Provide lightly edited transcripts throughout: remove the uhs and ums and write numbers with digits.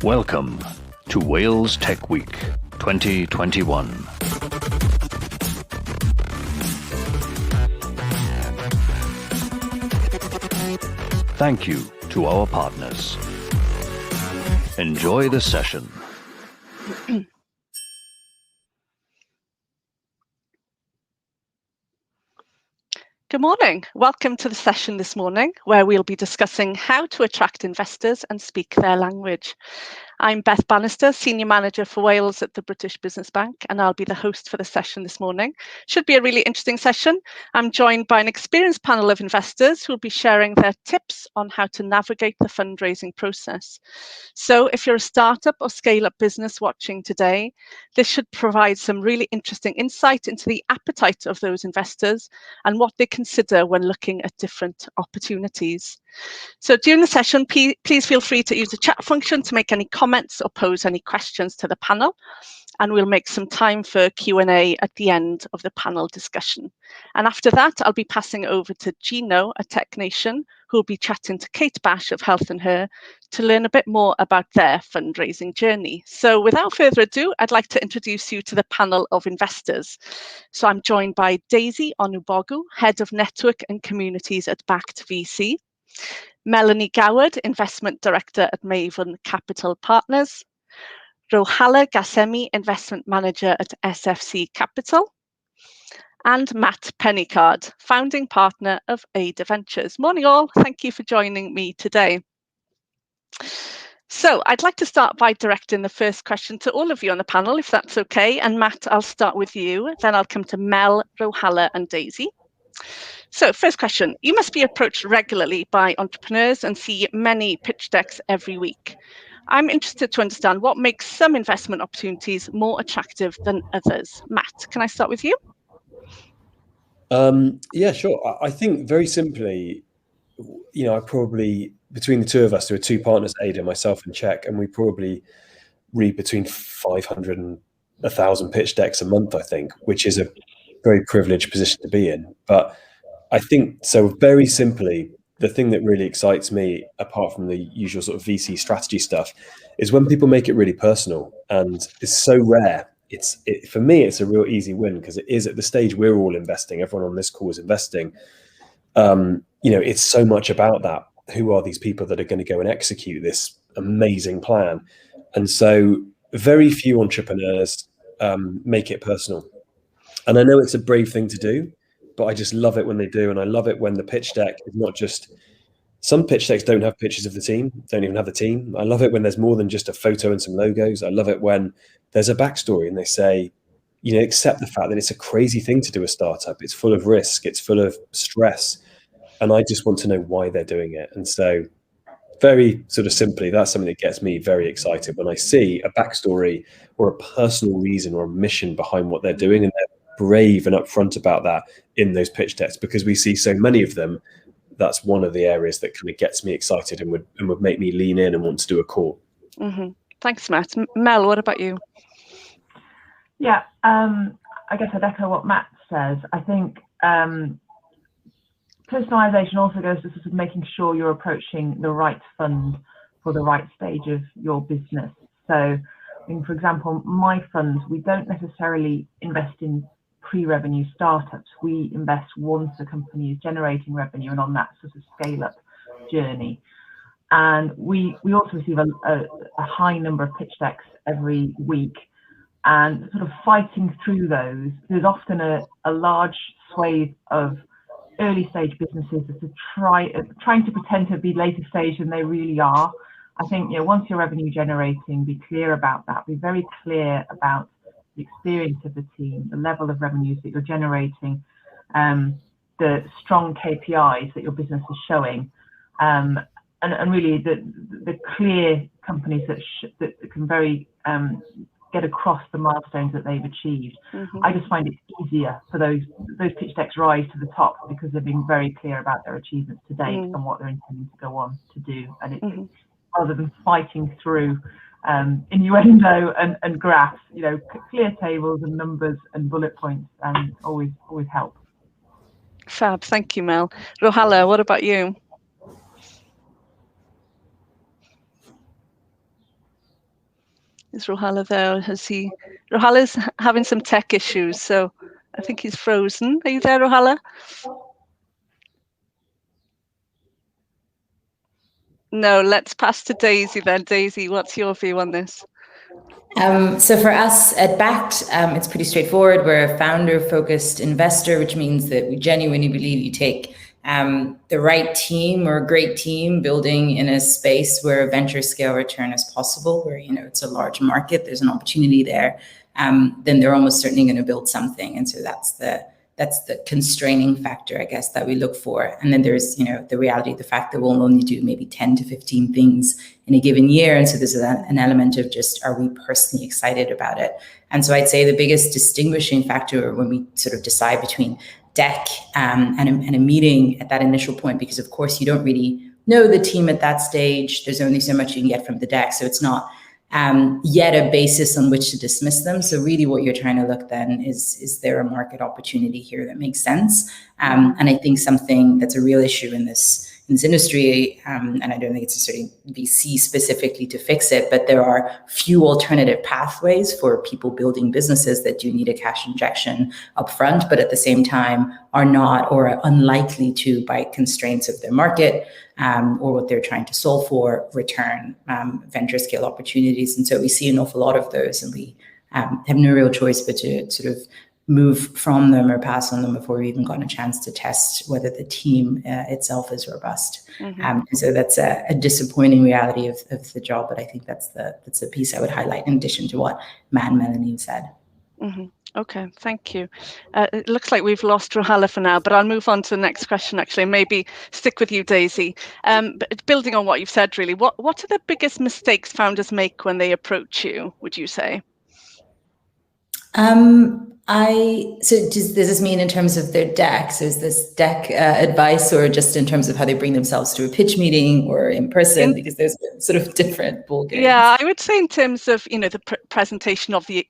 Welcome to Wales Tech Week 2021. Thank you to our partners. Enjoy the session. Good morning. Welcome to the session this morning, where we'll be discussing how to attract investors and speak their language. I'm Beth Bannister, Senior Manager for Wales at the British Business Bank, and I'll be the host for the session this morning. Should be a really interesting session. I'm joined by an experienced panel of investors who will be sharing their tips on how to navigate the fundraising process. So if you're a startup or scale-up business watching today, this should provide some really interesting insight into the appetite of those investors and what they consider when looking at different opportunities. So during the session, please feel free to use the chat function to make any comments or pose any questions to the panel. And we'll make some time for Q&A at the end of the panel discussion. And after that, I'll be passing over to Gino, a technician, who will be chatting to Kate Bash of Health and Her to learn a bit more about their fundraising journey. So without further ado, I'd like to introduce you to the panel of investors. So I'm joined by Daisy Onubogu, Head of Network and Communities at Backed VC, Melanie Goward, Investment Director at Maven Capital Partners, Rohala Gassemi, Investment Manager at SFC Capital, and Matt Pennycard, Founding Partner of Ada Ventures. Morning all, thank you for joining me today. So I'd like to start by directing the first question to all of you on the panel, if that's okay. And Matt, I'll start with you, then I'll come to Mel, Rohala and Daisy. So first question, you must be approached regularly by entrepreneurs and see many pitch decks every week. I'm interested to understand what makes some investment opportunities more attractive than others. Matt, can I start with you? Yeah, sure. I think very simply, I probably, between the two of us, there are two partners, Ada, myself and Czech, and we probably read between 500 and 1,000 pitch decks a month, I think, which is a very privileged position to be in. But I think, so very simply, the thing that really excites me, apart from the usual sort of VC strategy stuff, is when people make it really personal, and it's so rare. For me, it's a real easy win because it is at the stage we're all investing. Everyone on this call is investing. It's so much about that. Who are these people that are going to go and execute this amazing plan? And so very few entrepreneurs make it personal. And I know it's a brave thing to do, but I just love it when they do. And I love it when the pitch deck is not just, some pitch decks don't have pictures of the team, don't even have the team. I love it when there's more than just a photo and some logos. I love it when there's a backstory and they say, accept the fact that it's a crazy thing to do a startup. It's full of risk, it's full of stress. And I just want to know why they're doing it. And so very sort of simply, that's something that gets me very excited when I see a backstory or a personal reason or a mission behind what they're doing, and they're brave and upfront about that in those pitch decks, because we see so many of them. That's one of the areas that kind of gets me excited and would make me lean in and want to do a call. Mm-hmm. Thanks, Matt. Mel, what about you? Yeah, I guess I'd echo what Matt says. I think personalization also goes to sort of making sure you're approaching the right fund for the right stage of your business. So, for example, my fund, we don't necessarily invest in pre-revenue startups. We invest once a company is generating revenue and on that sort of scale-up journey. And we also receive a high number of pitch decks every week. And sort of fighting through those, there's often a large swathe of early stage businesses that are trying to pretend to be later stage than they really are. I think once you're revenue generating, be clear about that. Be very clear about the experience of the team, the level of revenues that you're generating, the strong KPIs that your business is showing, and really the clear companies that can very get across the milestones that they've achieved. Mm-hmm. I just find it easier for those pitch decks rise to the top because they've been very clear about their achievements to date and what they're intending to go on to do, and it's rather than fighting through innuendo and graphs, clear tables and numbers and bullet points always help. Fab, thank you, Mel. Rohala, what about you? Is Rohala there? Rohala's having some tech issues, so I think he's frozen. Are you there, Rohala? No, let's pass to Daisy then. Daisy, what's your view on this? So for us at Backed, it's pretty straightforward. We're a founder-focused investor, which means that we genuinely believe you take the right team or a great team building in a space where a venture scale return is possible, where it's a large market, there's an opportunity there, then they're almost certainly going to build something. And so that's the constraining factor, I guess, that we look for. And then there's, the reality, the fact that we'll only do maybe 10 to 15 things in a given year. And so there's an element of just, are we personally excited about it? And so I'd say the biggest distinguishing factor when we sort of decide between deck and a meeting at that initial point, because of course you don't really know the team at that stage. There's only so much you can get from the deck. So it's not yet a basis on which to dismiss them. So really what you're trying to look then is there a market opportunity here that makes sense? And I think something that's a real issue in this industry, and I don't think it's necessarily VC specifically to fix it, but there are few alternative pathways for people building businesses that do need a cash injection upfront, but at the same time are not or are unlikely to, by constraints of their market or what they're trying to solve for, return venture scale opportunities. And so we see an awful lot of those, and we have no real choice but to sort of move from them or pass on them before we've even gotten a chance to test whether the team itself is robust. And so that's a disappointing reality of the job, but I think that's the piece I would highlight in addition to what Matt and Melanie said. Okay, thank you. It looks like we've lost Rohala for now, but I'll move on to the next question actually, and maybe stick with you, Daisy. But building on what you've said, really, what are the biggest mistakes founders make when they approach you, would you say? So does this mean in terms of their deck? So is this deck advice, or just in terms of how they bring themselves to a pitch meeting or in person? Because there's sort of different ball games. Yeah, I would say in terms of the presentation of the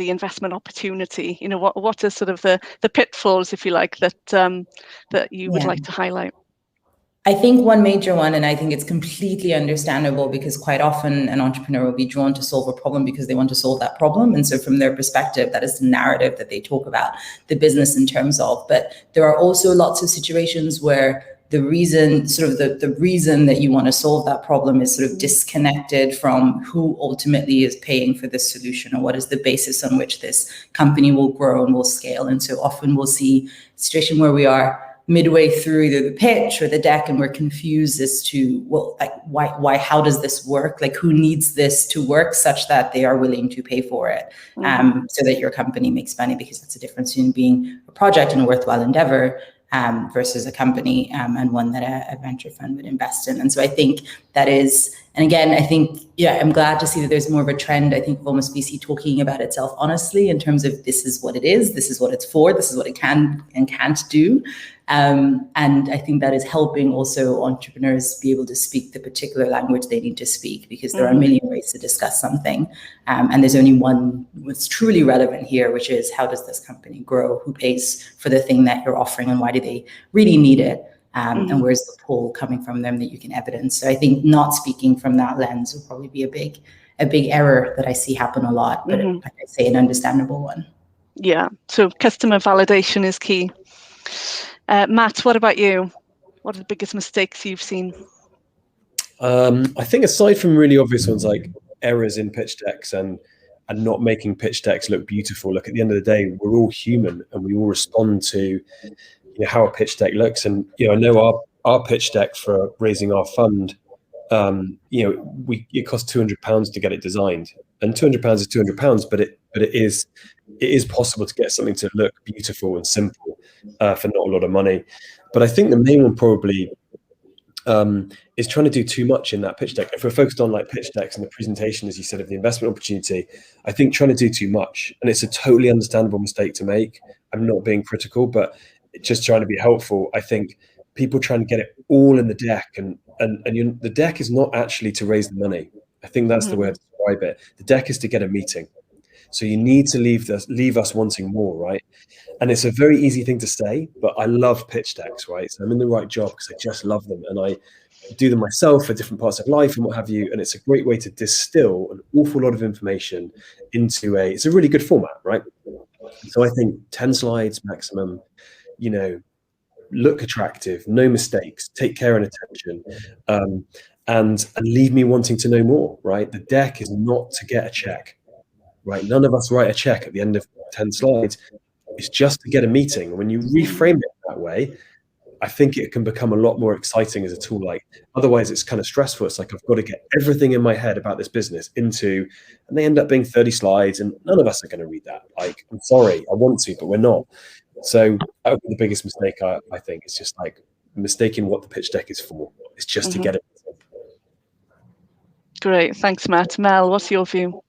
investment opportunity. What are sort of the pitfalls, if you like, that you would like to highlight? I think one major one, and I think it's completely understandable, because quite often an entrepreneur will be drawn to solve a problem because they want to solve that problem. And so from their perspective, that is the narrative that they talk about the business in terms of. But there are also lots of situations where the reason that you want to solve that problem is sort of disconnected from who ultimately is paying for this solution, or what is the basis on which this company will grow and will scale. And so often we'll see a situation where we are midway through either the pitch or the deck, and we're confused as to, well, like, why, how does this work? Like, who needs this to work such that they are willing to pay for it, so that your company makes money? Because that's the difference between being a project and a worthwhile endeavor versus a company and one that a venture fund would invest in. And so I think that is, and again, I think, I'm glad to see that there's more of a trend, I think, of almost VC talking about itself honestly in terms of, this is what it is, this is what it's for, this is what it can and can't do. And I think that is helping also entrepreneurs be able to speak the particular language they need to speak, because there are a million ways to discuss something. And there's only one what's truly relevant here, which is, how does this company grow? Who pays for the thing that you're offering, and why do they really need it? And where's the pull coming from them that you can evidence? So I think not speaking from that lens will probably be a big error that I see happen a lot, but like I say, an understandable one. Yeah, so customer validation is key. Matt, what about you? What are the biggest mistakes you've seen? I think aside from really obvious ones like errors in pitch decks and not making pitch decks look beautiful, look, at the end of the day, we're all human and we all respond to how a pitch deck looks. And I know our pitch deck for raising our fund, it costs £200 to get it designed, and £200 is £200, but it is possible to get something to look beautiful and simple for not a lot of money. But I think the main one probably is trying to do too much in that pitch deck. If we're focused on like pitch decks and the presentation, as you said, of the investment opportunity, I think trying to do too much, and it's a totally understandable mistake to make. I'm not being critical, but just trying to be helpful. I think people trying to get it all in the deck, and the deck is not actually to raise the money. I think that's the way to describe it. The deck is to get a meeting. So you need to leave us wanting more, right? And it's a very easy thing to say, but I love pitch decks, right? So I'm in the right job because I just love them, and I do them myself for different parts of life and what have you. And it's a great way to distill an awful lot of information into it's a really good format, right? So I think 10 slides maximum, look attractive, no mistakes, take care and attention, and leave me wanting to know more, right? The deck is not to get a check, right? None of us write a check at the end of 10 slides. It's just to get a meeting. When you reframe it that way, I think it can become a lot more exciting as a tool. Like, otherwise it's kind of stressful. It's like, I've got to get everything in my head about this business and they end up being 30 slides, and none of us are going to read that. Like, I'm sorry, I want to, but we're not. So that would be the biggest mistake, I think. It's just like mistaking what the pitch deck is for. It's just to get it. Great, thanks, Matt. Mel, what's your view?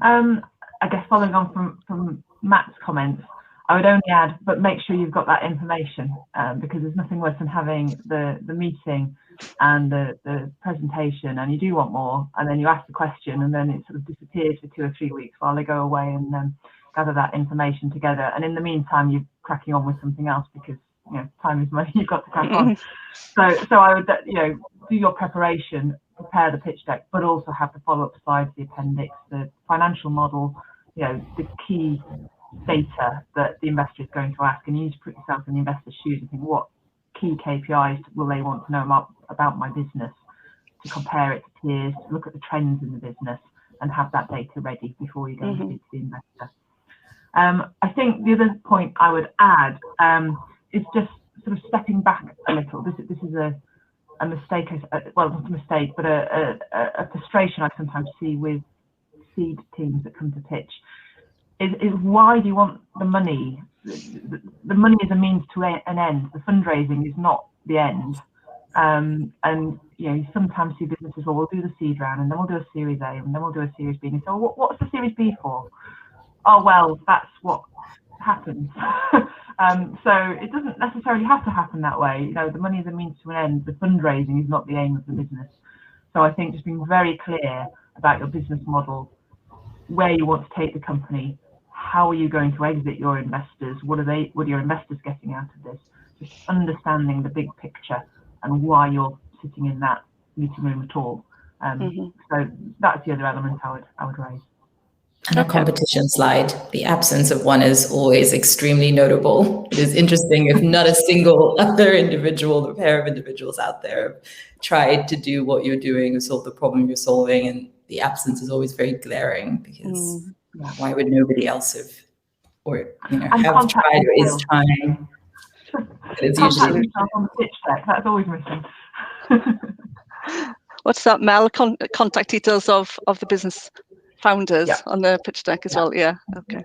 I guess following on from Matt's comments, I would only add, but make sure you've got that information, because there's nothing worse than having the meeting and the presentation, and you do want more, and then you ask the question, and then it sort of disappears for 2 or 3 weeks while they go away and gather that information together. And in the meantime, you're cracking on with something else because time is money. You've got to crack on. So I would do your preparation, prepare the pitch deck, but also have the follow-up slides, the appendix, the financial model, the key data that the investor is going to ask, and you need to put yourself in the investor's shoes and think, what key KPIs will they want to know about my business, to compare it to peers, to look at the trends in the business, and have that data ready before you go and speak to the investor. I think the other point I would add is just sort of stepping back a little. This is a mistake, well, not a mistake, but a frustration I sometimes see with seed teams that come to pitch. Is why do you want the money? The money is a means to an end. The fundraising is not the end. And you sometimes see businesses, well, we'll do the seed round, and then we'll do a Series A, and then we'll do a Series B. And so, what's the Series B for? Oh, well, that's what happens. So it doesn't necessarily have to happen that way. The money is a means to an end. The fundraising is not the aim of the business. So I think just being very clear about your business model, where you want to take the company, how are you going to exit your investors, what are your investors getting out of this? Just understanding the big picture and why you're sitting in that meeting room at all. So that's the other element I would raise. And a competition slide, the absence of one is always extremely notable. It is interesting if not a single other individual or pair of individuals out there have tried to do what you're doing or solve the problem you're solving, and the absence is always very glaring, because why would nobody else have, or have tried or is trying? It's usually on the pitch deck. That's always missing. What's that, Mel? Contact details of the business founders on the pitch deck as well. Yeah. Okay.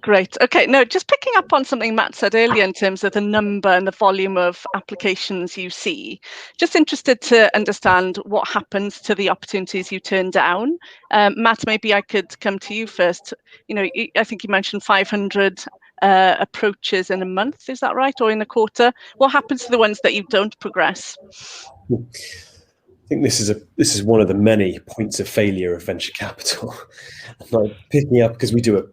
Great. Okay. No, just picking up on something Matt said earlier in terms of the number and the volume of applications you see. Just interested to understand what happens to the opportunities you turn down. Matt, maybe I could come to you first. I think you mentioned 500 approaches in a month. Is that right, or in a quarter? What happens to the ones that you don't progress? I think this is one of the many points of failure of venture capital. Like, picking up, because we do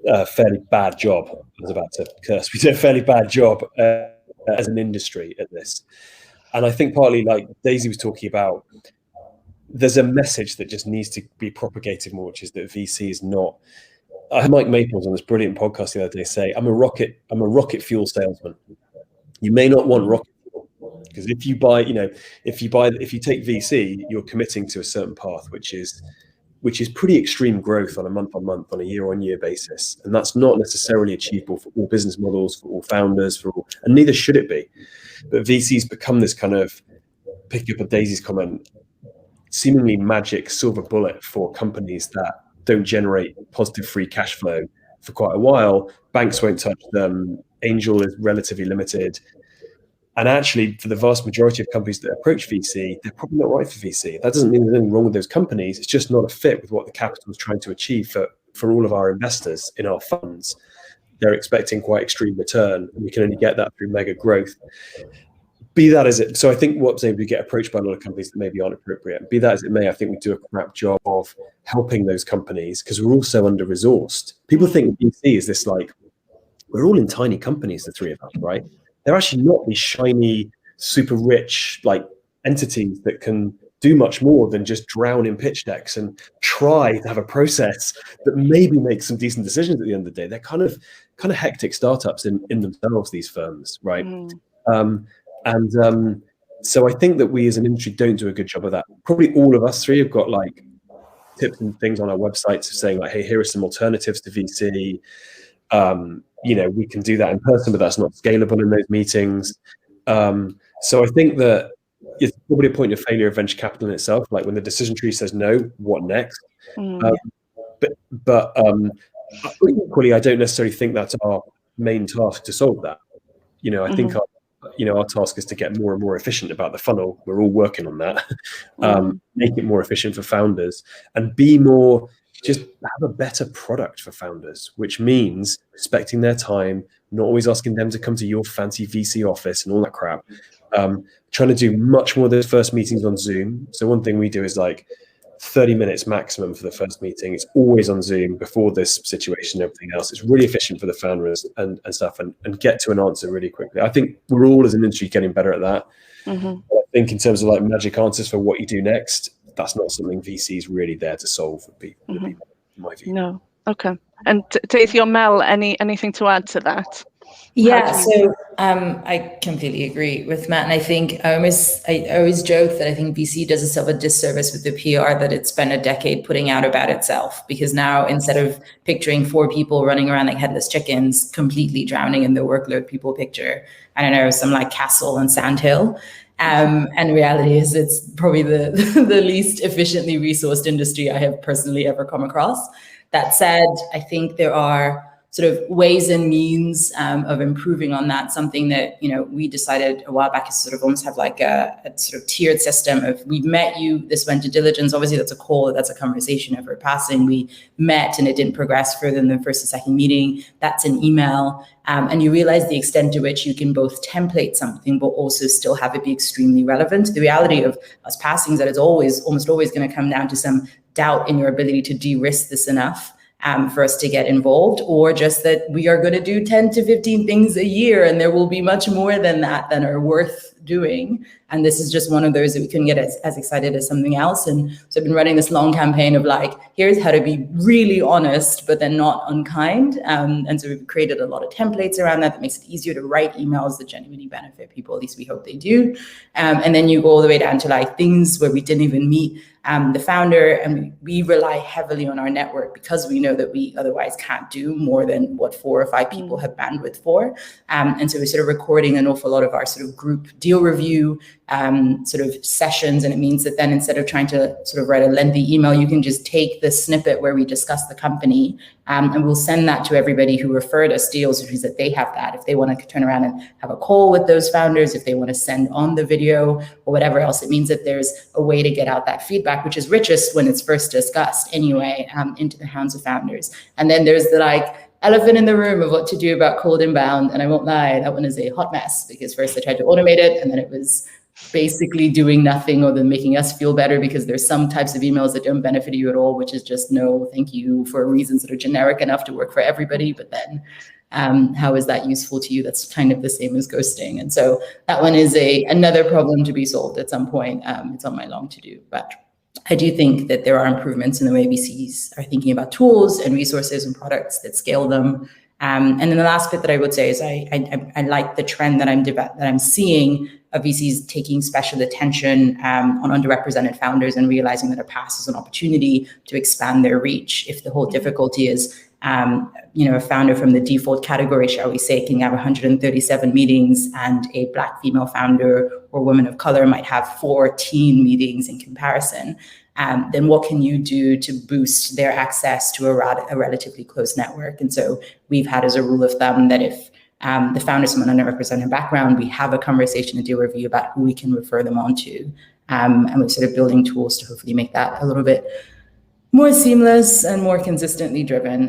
a fairly bad job. I was about to curse. We do a fairly bad job as an industry at this, and I think partly, like Daisy was talking about, there's a message that just needs to be propagated more, which is that VC is not. I had Mike Maples on this brilliant podcast the other day say, "I'm a rocket fuel salesman. You may not want rocket." Because if you take VC, you're committing to a certain path, which is pretty extreme growth on a month-on-month, on a year-on-year basis, and that's not necessarily achievable for all business models, for all founders, and neither should it be. But VC's become this kind of, picking up on Daisy's comment, seemingly magic silver bullet for companies that don't generate positive free cash flow for quite a while. Banks won't touch them. Angel is relatively limited. And actually, for the vast majority of companies that approach VC, they're probably not right for VC. That doesn't mean there's anything wrong with those companies. It's just not a fit with what the capital is trying to achieve for all of our investors in our funds. They're expecting quite extreme return, and we can only get that through mega growth. be that as it, so I think what we get approached by a lot of companies that maybe aren't appropriate. Be that as it may, I think we do a crap job of helping those companies because we're also under-resourced. People think VC is this like, we're all in tiny companies, the three of us, right? They're actually not these shiny, super rich like entities that can do much more than just drown in pitch decks and try to have a process that maybe makes some decent decisions at the end of the day. They're kind of hectic startups in themselves, these firms, right? So I think that we as an industry don't do a good job of that. Probably all of us three have got like tips and things on our websites saying like, hey, here are some alternatives to VC. We can do that in person, but that's not scalable in those meetings. So I think that it's probably a point of failure of venture capital in itself. Like when the decision tree says no, what next? But equally, I don't necessarily think that's our main task to solve that. I think our task is to get more and more efficient about the funnel. We're all working on that. Make it more efficient for founders and just have a better product for founders, which means respecting their time, not always asking them to come to your fancy VC office and all that crap. Trying to do much more of those first meetings on Zoom. So one thing we do is like 30 minutes maximum for the first meeting. It's always on Zoom before this situation and everything else. It's really efficient for the founders and stuff and get to an answer really quickly. I think we're all as an industry getting better at that. I think in terms of like magic answers for what you do next, that's not something VC is really there to solve for people, in my view. No. Okay. And Daisy or Mel, anything to add to that? Yeah, so I completely agree with Matt, and I think I always joke that I think VC does itself a disservice with the PR that it spent a decade putting out about itself, because now instead of picturing 4 people running around like headless chickens, completely drowning in the workload, people picture, I don't know, some like castle and sandhill. And the reality is it's probably the least efficiently resourced industry I have personally ever come across. That said, I think there are sort of ways and means of improving on that. Something that, we decided a while back is sort of almost have like a sort of tiered system of, we've met you, this went to diligence. Obviously that's a call, that's a conversation over passing. We met and it didn't progress further than the first and second meeting. That's an email. And you realize the extent to which you can both template something, but also still have it be extremely relevant. The reality of us passing is that it's almost always going to come down to some doubt in your ability to de-risk this enough for us to get involved, or just that we are going to do 10 to 15 things a year and there will be much more than that that are worth doing. And this is just one of those that we couldn't get as excited as something else. And so I've been running this long campaign of like, here's how to be really honest, but then not unkind. And so we've created a lot of templates around that makes it easier to write emails that genuinely benefit people. At least we hope they do. And then you go all the way down to like things where we didn't even meet the founder, and we rely heavily on our network because we know that we otherwise can't do more than what 4 or 5 people have bandwidth for. And so we're sort of recording an awful lot of our sort of group deal review sort of sessions. And it means that then instead of trying to sort of write a lengthy email, you can just take the snippet where we discuss the company and we'll send that to everybody who referred us deals, which means that they have that. If they want to turn around and have a call with those founders, if they want to send on the video or whatever else, it means that there's a way to get out that feedback, which is richest when it's first discussed anyway, into the hands of founders. And then there's the like elephant in the room of what to do about cold inbound. And I won't lie, that one is a hot mess because first I tried to automate it and then it was basically doing nothing other than making us feel better because there's some types of emails that don't benefit you at all, which is just no, thank you, for reasons that are generic enough to work for everybody. But then how is that useful to you? That's kind of the same as ghosting. And so that one is another problem to be solved at some point. It's on my long to do, but I do think that there are improvements in the way VCs are thinking about tools and resources and products that scale them. And then the last bit that I would say is I like the trend that I'm seeing of VCs taking special attention on underrepresented founders and realizing that a pass is an opportunity to expand their reach. If the whole difficulty is, a founder from the default category, shall we say, can have 137 meetings and a Black female founder or woman of color might have 14 meetings in comparison, then what can you do to boost their access to a relatively close network? And so we've had as a rule of thumb that if the founders from an underrepresented background, we have a conversation, a deal review about who we can refer them on to. And we're sort of building tools to hopefully make that a little bit More seamless and more consistently driven.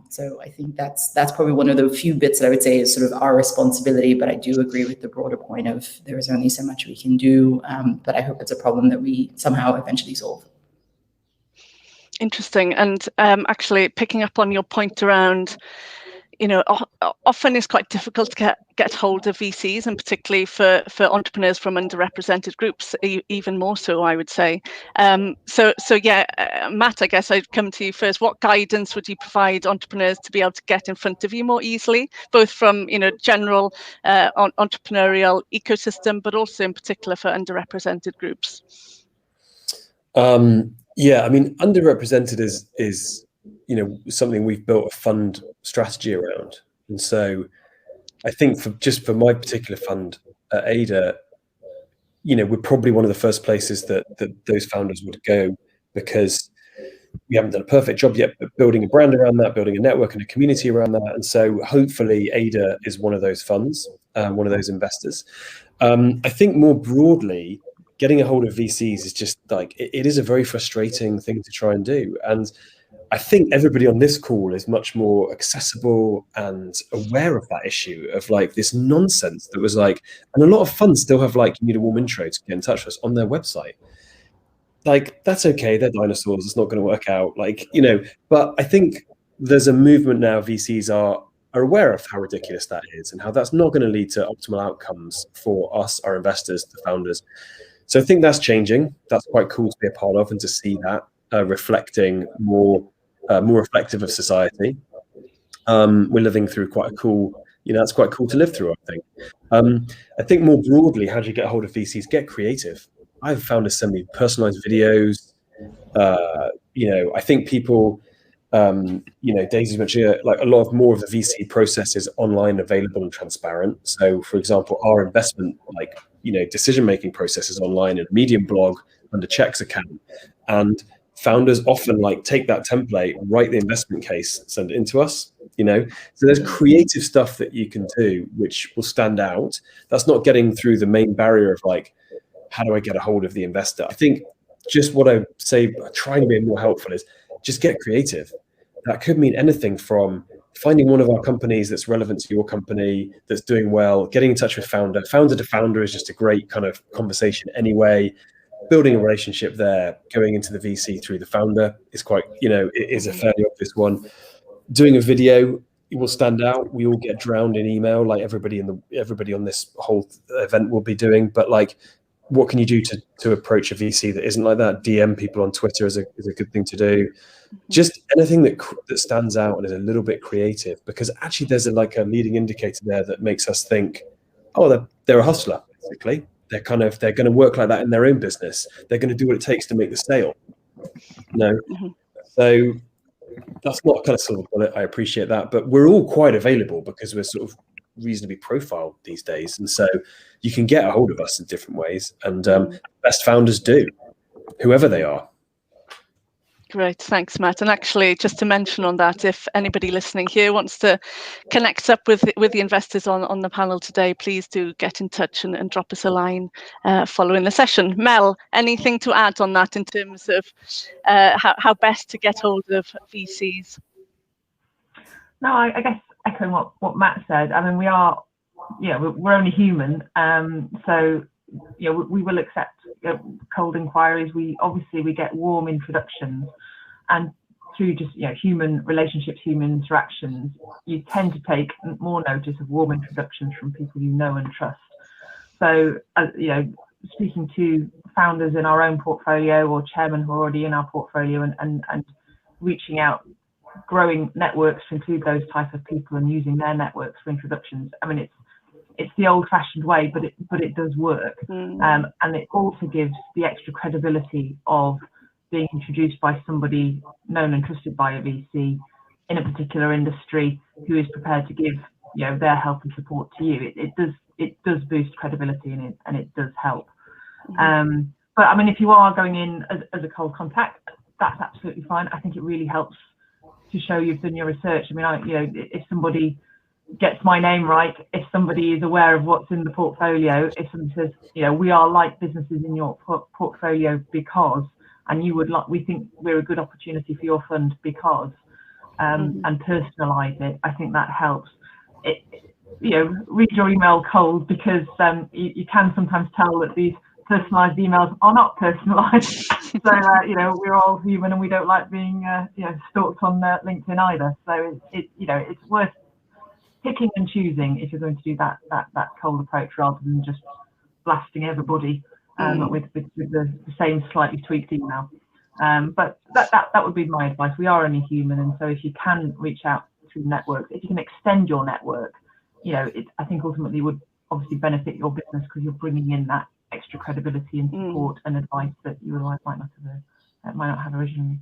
So I think that's probably one of the few bits that I would say is sort of our responsibility, but I do agree with the broader point of there is only so much we can do, but I hope it's a problem that we somehow eventually solve. Interesting. And actually picking up on your point around, often it's quite difficult to get hold of VCs, and particularly for entrepreneurs from underrepresented groups, even more so, I would say. So yeah, Matt, I guess I'd come to you first. What guidance would you provide entrepreneurs to be able to get in front of you more easily, both from general entrepreneurial ecosystem, but also in particular for underrepresented groups? Yeah, I mean, underrepresented is something we've built a fund strategy around. And so I think for my particular fund at Ada, we're probably one of the first places that those founders would go, because we haven't done a perfect job yet, but building a brand around that, building a network and a community around that. And so hopefully Ada is one of those funds, one of those investors. I think more broadly, getting a hold of VCs is just like, it is a very frustrating thing to try and do. And I think everybody on this call is much more accessible and aware of that issue of like this nonsense that was like, and a lot of funds still have like, you need a warm intro to get in touch with us on their website. Like, that's okay, they're dinosaurs, it's not going to work out, but I think there's a movement now. VCs are aware of how ridiculous that is and how that's not going to lead to optimal outcomes for us, our investors, the founders. So I think that's changing. That's quite cool to be a part of and to see that reflecting more reflective of society. We're living through quite a cool, it's quite cool to live through, I think. I think more broadly, how do you get a hold of VCs? Get creative. I've found to send me personalized videos. I think people, Daisy's mentioned, like a lot of more of the VC process is online, available and transparent. So for example, our investment, decision-making process is online in a Medium blog under Check's account. And founders often take that template, write the investment case, send it into us, So there's creative stuff that you can do, which will stand out. That's not getting through the main barrier of how do I get a hold of the investor? I think just what I say, trying to be more helpful, is just get creative. That could mean anything from finding one of our companies that's relevant to your company, that's doing well, getting in touch with founder. Founder to founder is just a great kind of conversation anyway. Building a relationship there, going into the VC through the founder is quite, it is a fairly obvious one. Doing a video, it will stand out. We all get drowned in email, like everybody on this whole event will be doing. But what can you do to approach a VC that isn't like that? DM people on Twitter is a good thing to do. Just anything that stands out and is a little bit creative, because actually there's a leading indicator there that makes us think, oh, they're a hustler, basically. They're going to work like that in their own business. They're going to do what it takes to make the sale. So that's not kind of silver bullet. I appreciate that, but we're all quite available because we're sort of reasonably profiled these days, and so you can get a hold of us in different ways, and best founders do, whoever they are. Great, thanks, Matt. And actually, just to mention on that, if anybody listening here wants to connect up with the investors on the panel today, please do get in touch and drop us a line following the session. Mel, anything to add on that in terms of how best to get hold of VCs? No, I guess echoing what Matt said. I mean, we're only human, so we will accept cold inquiries. We get warm introductions, and through just human relationships, human interactions, you tend to take more notice of warm introductions from people you know and trust. So speaking to founders in our own portfolio or chairmen who are already in our portfolio and reaching out, growing networks to include those type of people and using their networks for introductions. I mean, it's the old-fashioned way, but it does work, and it also gives the extra credibility of being introduced by somebody known and trusted by a VC in a particular industry who is prepared to give their help and support to you. It does boost credibility, and it does help. But I mean, if you are going in as a cold contact, that's absolutely fine. I think it really helps to show you've done your research. I mean, if somebody gets my name right, if somebody is aware of what's in the portfolio, if somebody says, we are like businesses in your portfolio because, and we think we're a good opportunity for your fund because, and personalise it. I think that helps. Read your email cold, because you can sometimes tell that these personalised emails are not personalised. So we're all human, and we don't like being stalked on LinkedIn either. So it's worth picking and choosing if you're going to do that cold approach, rather than just blasting everybody with the same slightly tweaked email. But that would be my advice. We are only human, and so if you can reach out to networks, if you can extend your network, I think ultimately would obviously benefit your business, because you're bringing in that extra credibility and support and advice that you might not have originally.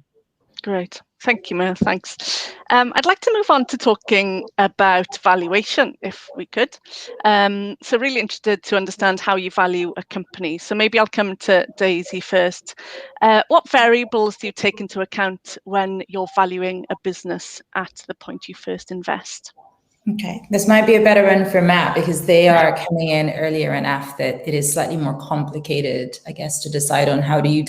Great. Thank you, Mel. Thanks. I'd like to move on to talking about valuation, if we could. So really interested to understand how you value a company. So maybe I'll come to Daisy first. What variables do you take into account when you're valuing a business at the point you first invest? Okay, this might be a better one for Matt, because they are coming in earlier enough that it is slightly more complicated, I guess, to decide on how do you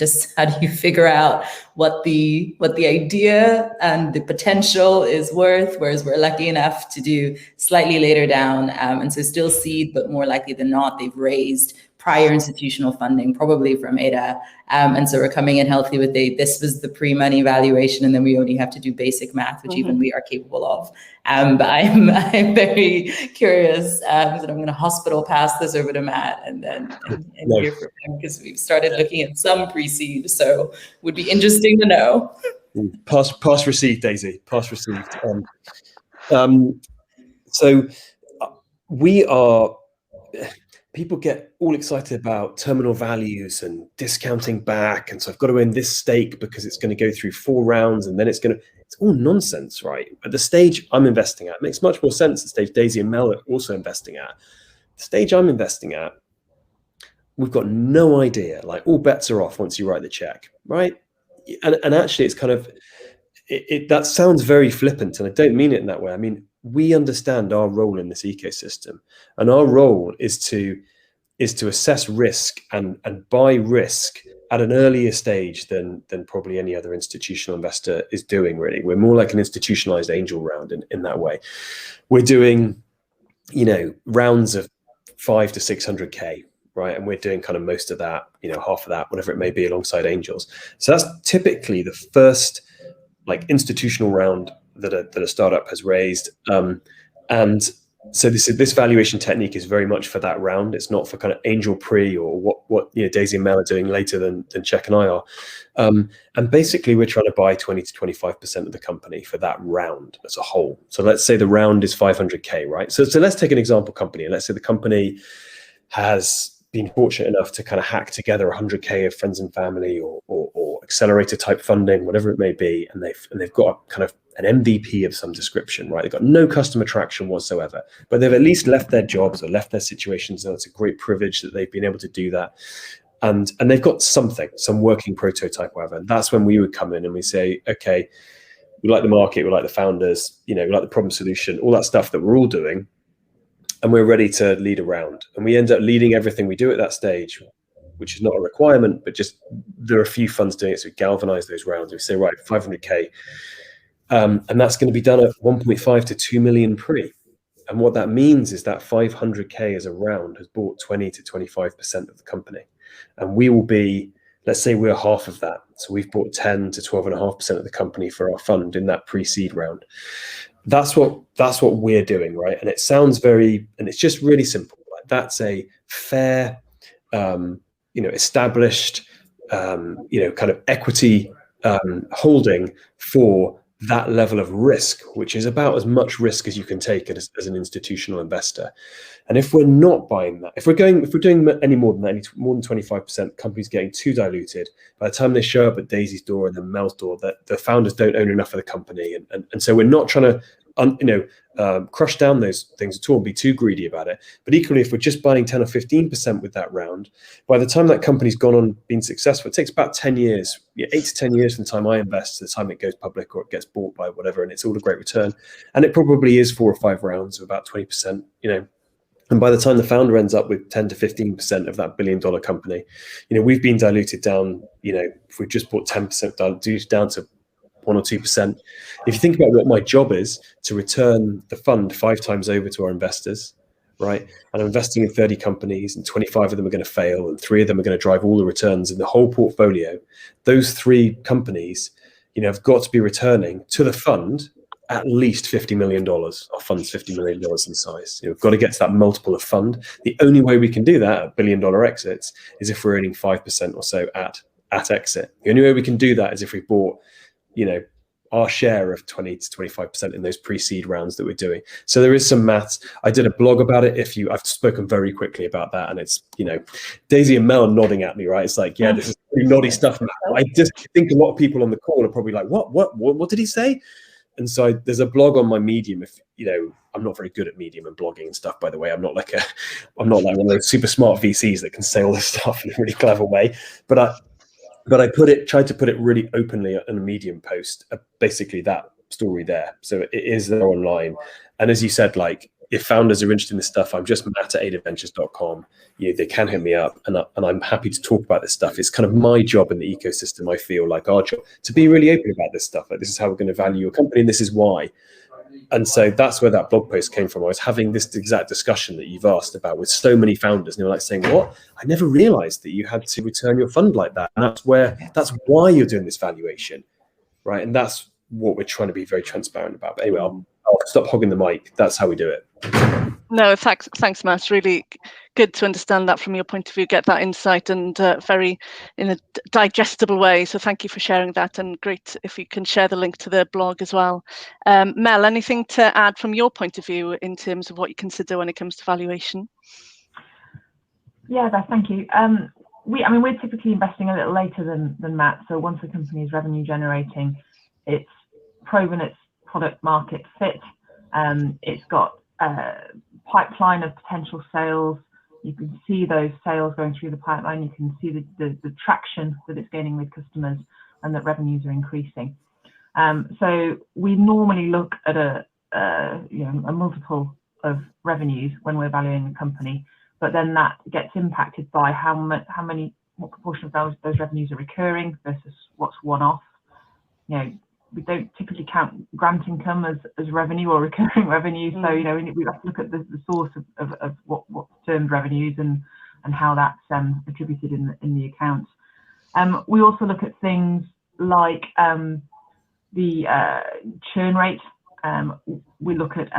figure out what the idea and the potential is worth, whereas we're lucky enough to do slightly later down, and so still seed, but more likely than not they've raised prior institutional funding, probably from ADA. And so we're coming in healthy with this was the pre-money valuation, and then we only have to do basic math, which even we are capable of. But I'm very curious, that I'm going to hospital pass this over to Matt and hear from him, because we've started looking at some pre-seed, so would be interesting to know. Pass received, Daisy. Pass received. So we are. People get all excited about terminal values and discounting back, and so I've got to win this stake because it's going to go through 4 rounds, and then it's all nonsense, right? At the stage I'm investing at, it makes much more sense. The stage Daisy and Mel are also investing at. The stage I'm investing at, we've got no idea. Like, all bets are off once you write the check, right? And actually, it's kind of that sounds very flippant, and I don't mean it in that way. I mean, we understand our role in this ecosystem, and our role is to assess risk and buy risk at an earlier stage than probably any other institutional investor is doing. Really, we're more like an institutionalized angel round in that way. We're doing rounds of 500 to 600k, right? And we're doing kind of most of that, half of that, whatever it may be, alongside angels. So that's typically the first institutional round that a startup has raised, and so this valuation technique is very much for that round. It's not for kind of angel pre or what Daisy and Mel are doing later than Czech and I are, and basically we're trying to buy 20 to 25% of the company for that round as a whole. So let's say the round is 500k, right? So let's take an example company, and let's say the company has been fortunate enough to kind of hack together 100k of friends and family or accelerator type funding, whatever it may be, and they've got kind of an MVP of some description, right? They've got no customer traction whatsoever, but they've at least left their jobs or left their situations, and it's a great privilege that they've been able to do that. And they've got some working prototype, whatever. And that's when we would come in and we say, okay, we like the market, we like the founders, we like the problem solution, all that stuff that we're all doing, and we're ready to lead a round. And we end up leading everything we do at that stage, which is not a requirement, but just there are a few funds doing it, so we galvanize those rounds. We say, right, 500k, and that's going to be done at 1.5 to 2 million pre. And what that means is that 500k as a round has bought 20 to 25% of the company, and we will be, let's say we're half of that, so we've bought 10 to 12.5% of the company for our fund in that pre-seed round. That's what we're doing, right? And it sounds and it's just really simple. Like, that's a fair, established, kind of equity holding for that level of risk, which is about as much risk as you can take as an institutional investor. And if we're not buying that, if we're doing any more than that, more than 25%, companies getting too diluted, by the time they show up at Daisy's door and then Mel's door, that the founders don't own enough of the company, and so we're not trying to crush down those things at all and be too greedy about it. But equally, if we're just buying 10 or 15% with that round, by the time that company's gone on being successful, it takes about 10 years, 8 to 10 years from the time I invest to the time it goes public or it gets bought by whatever, and it's all a great return. And it probably is 4 or 5 rounds of about 20%, And by the time the founder ends up with 10 to 15% of that $1 billion company, we've been diluted down, if we've just bought 10% diluted down to 1 or 2%. If you think about what my job is, to return the fund 5 times over to our investors, right? And I'm investing in 30 companies, and 25 of them are going to fail, and 3 of them are going to drive all the returns in the whole portfolio. Those 3 companies, have got to be returning to the fund at least $50 million. Our fund's $50 million in size. We've got to get to that multiple of fund. The only way we can do that at $1 billion exits is if we're earning 5% or so at exit. The only way we can do that is if we bought, our share of 20 to 25% in those pre-seed rounds that we're doing. So there is some maths. I did a blog about it. I've spoken very quickly about that, and it's, Daisy and Mel nodding at me, right? It's like, yeah, this is pretty noddy stuff. I just think a lot of people on the call are probably like, what did he say? And so there's a blog on my Medium. If I'm not very good at Medium and blogging and stuff, by the way. I'm not like one of those super smart VCs that can say all this stuff in a really clever way. But I tried to put it really openly in a Medium post, basically that story there. So it is there online. And as you said, like, if founders are interested in this stuff, I'm just matt@adaventures.com. They can hit me up, and I'm happy to talk about this stuff. It's kind of my job in the ecosystem. I feel like our job to be really open about this stuff. Like, this is how we're going to value your company, and this is why. And so that's where that blog post came from. I was having this exact discussion that you've asked about with so many founders, and they were like saying, "What? I never realized that you had to return your fund like that." And that's why you're doing this valuation, right? And that's what we're trying to be very transparent about. But anyway, I'll stop hogging the mic. That's how we do it. No, thanks, Matt. Really good to understand that from your point of view, get that insight, and very in a digestible way. So thank you for sharing that, and great if you can share the link to the blog as well. Mel, anything to add from your point of view in terms of what you consider when it comes to valuation? Yeah, thank you. We're typically investing a little later than Matt. So once a company is revenue generating, it's proven its product market fit. It's got a pipeline of potential sales. You can see those sales going through the pipeline. You can see the traction that it's gaining with customers, and that revenues are increasing. So we normally look at a multiple of revenues when we're valuing a company, but then that gets impacted by what proportion of those revenues are recurring versus what's one-off. We don't typically count grant income as revenue or recurring revenue. So, we have to look at the source of what's termed revenues and how that's attributed in the accounts. We also look at things like the churn rate. We look at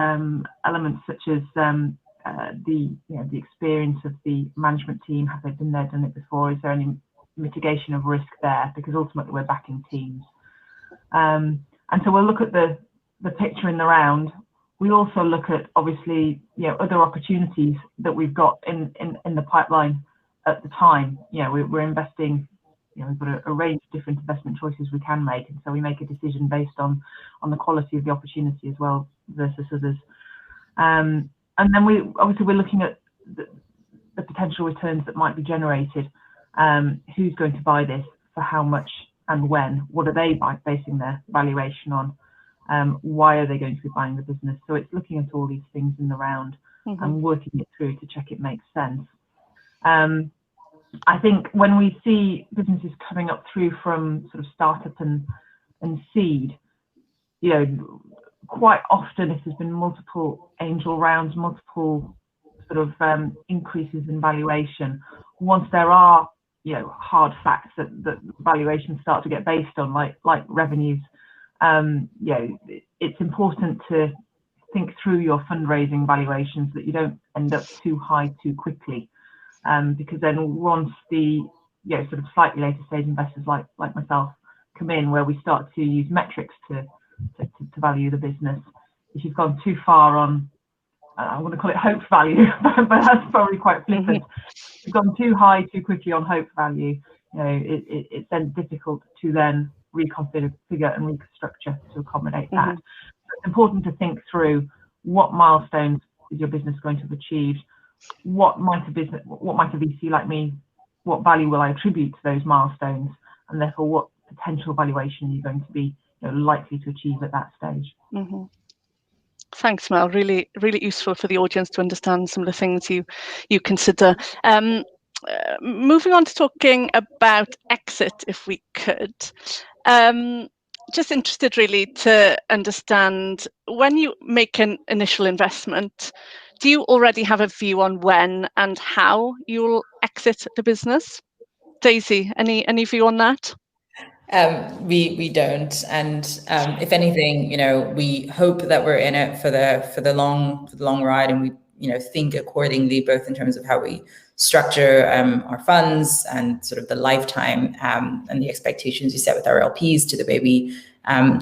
elements such as the experience of the management team. Have they been there, done it before? Is there any mitigation of risk there? Because ultimately we're backing teams. And so we'll look at the picture in the round. We also look at, obviously, other opportunities that we've got in the pipeline at the time. We're investing, we've got a range of different investment choices we can make, and so we make a decision based on the quality of the opportunity as well versus others. And then we're looking at the potential returns that might be generated. Who's going to buy this, for how much, and when? What are they basing their valuation on? Why are they going to be buying the business? So it's looking at all these things in the round and working it through to check it makes sense. I think when we see businesses coming up through from sort of startup and seed, quite often if there's been multiple angel rounds, multiple sort of increases in valuation, once there are hard facts that valuations start to get based on, like revenues, it's important to think through your fundraising valuations, that you don't end up too high too quickly, because then once the sort of slightly later stage investors like myself come in, where we start to use metrics to value the business, if you've gone too far on, I'm going to call it hope value, but that's probably quite flippant. If you've gone too high too quickly on hope value, it's then difficult to then reconfigure and restructure to accommodate that. So it's important to think through what milestones is your business going to have achieved. What might a VC like me, what value will I attribute to those milestones, and therefore what potential valuation are you going to be likely to achieve at that stage. Thanks, Mel. Really, really useful for the audience to understand some of the things you consider. Moving on to talking about exit, if we could. Just interested really to understand, when you make an initial investment, do you already have a view on when and how you'll exit the business? Daisy, any view on that? We don't, and if anything, we hope that we're in it for the long ride, and we think accordingly, both in terms of how we structure our funds and sort of the lifetime and the expectations we set with our LPs to the way we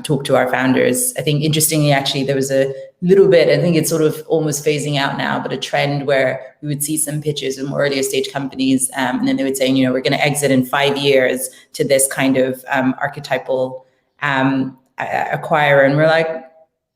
talk to our founders. I think interestingly, actually, there was a little bit, I think it's sort of almost phasing out now, but a trend where we would see some pitches in more earlier stage companies, and then they would say, we're going to exit in 5 years to this kind of archetypal acquirer. And we're like,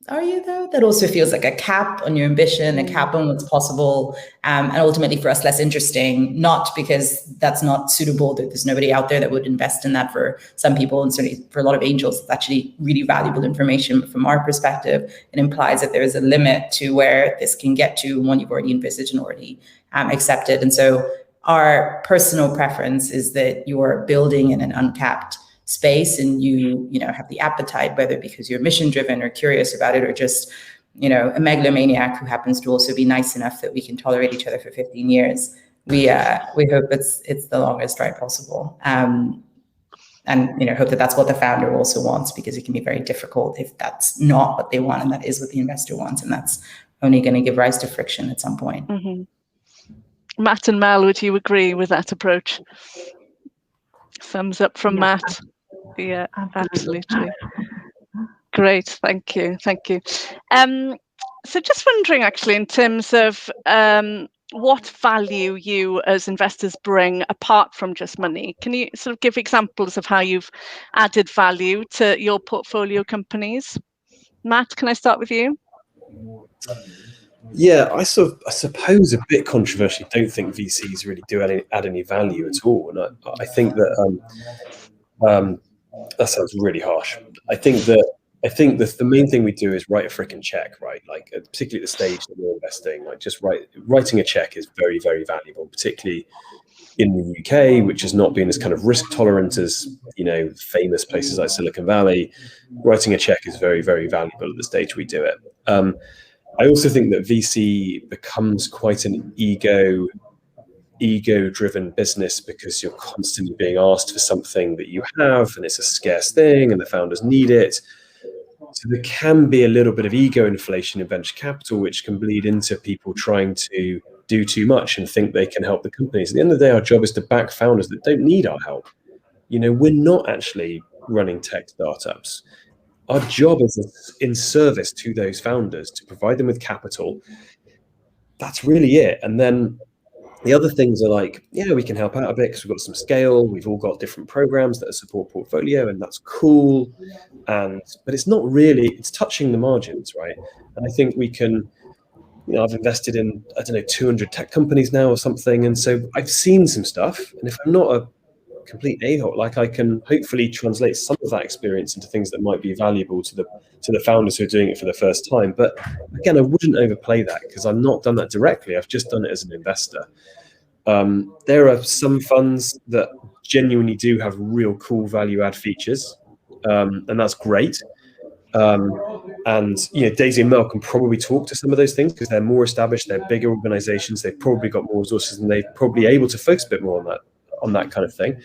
are you though? That also feels like a cap on your ambition, a cap on what's possible, and ultimately for us less interesting, not because that's not suitable, that there's nobody out there that would invest in that. For some people, and certainly for a lot of angels, it's actually really valuable information. But from our perspective, it implies that there is a limit to where this can get to, one you've already envisaged and already accepted. And so our personal preference is that you're building in an uncapped space, and you have the appetite, whether because you're mission driven or curious about it, or just a megalomaniac who happens to also be nice enough that we can tolerate each other for 15 years. We hope it's the longest ride possible, and hope that that's what the founder also wants, because it can be very difficult if that's not what they want and that is what the investor wants, and that's only going to give rise to friction at some point. Mm-hmm. Matt and Mel, would you agree with that approach? Thumbs up from Matt. Yeah, absolutely. Great, thank you. So just wondering, actually, in terms of what value you as investors bring apart from just money, can you sort of give examples of how you've added value to your portfolio companies? Matt, can I start with you? Yeah, I suppose a bit controversially don't think VCs really do add any value at all, and I think that that sounds really harsh. I think that the main thing we do is write a freaking check, right? Like particularly at the stage that we're investing, like just writing a check is very, very valuable, particularly in the UK, which has not been as kind of risk tolerant as famous places like Silicon Valley. Writing a check is very, very valuable at the stage we do it. I also think that VC becomes quite an ego-driven business, because you're constantly being asked for something that you have, and it's a scarce thing, and the founders need it. So there can be a little bit of ego inflation in venture capital, which can bleed into people trying to do too much and think they can help the companies. At the end of the day, our job is to back founders that don't need our help. We're not actually running tech startups. Our job is in service to those founders, to provide them with capital. That's really it. And then the other things are like, yeah, we can help out a bit because we've got some scale. We've all got different programs that support portfolio, and that's cool. But it's not really, it's touching the margins, right? And I think we can, I've invested in, 200 tech companies now or something. And so I've seen some stuff. And if I'm not a complete a-hole, like, I can hopefully translate some of that experience into things that might be valuable to the founders who are doing it for the first time. But again, I wouldn't overplay that, because I've not done that directly. I've just done it as an investor. There are some funds that genuinely do have real cool value add features, and that's great. And Daisy and Mel can probably talk to some of those things because they're more established, they're bigger organizations, they've probably got more resources, and they're probably able to focus a bit more on that kind of thing.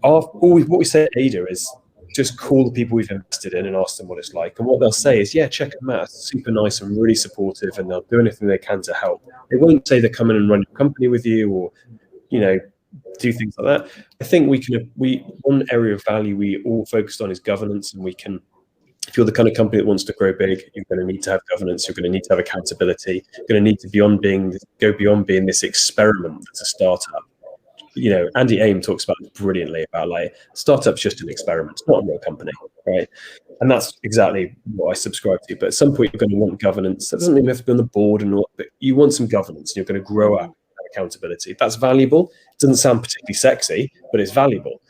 What we say at Ada is just call the people we've invested in and ask them what it's like. And what they'll say is, yeah, check them out. It's super nice and really supportive, and they'll do anything they can to help. They won't say they're coming and run your company with you, or, do things like that. I think one area of value we all focused on is governance, and if you're the kind of company that wants to grow big, you're going to need to have governance. You're going to need to have accountability. You're going to need to go beyond being this experiment that's a startup. Andy Aim talks about it brilliantly about, like, startup's just an experiment. It's not a real company, right? And that's exactly what I subscribe to. But at some point, you're going to want governance. That doesn't mean you have to be on the board and all, but you want some governance, and you're going to grow up accountability. That's valuable. It doesn't sound particularly sexy, but it's valuable.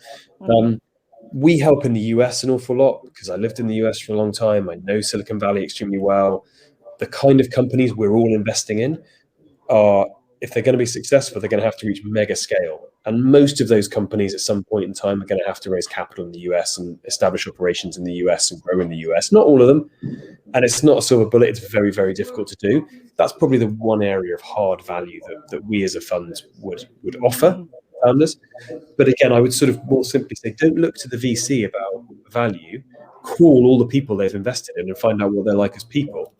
We help in the US an awful lot because I lived in the US for a long time. I know Silicon Valley extremely well. The kind of companies we're all investing in are, if they're going to be successful, they're going to have to reach mega scale. And most of those companies at some point in time are going to have to raise capital in the US and establish operations in the US and grow in the US. Not all of them. And it's not a silver bullet. It's very, very difficult to do. That's probably the one area of hard value that we as a fund would offer founders. But again, I would sort of more simply say, don't look to the VC about value. Call all the people they've invested in and find out what they're like as people.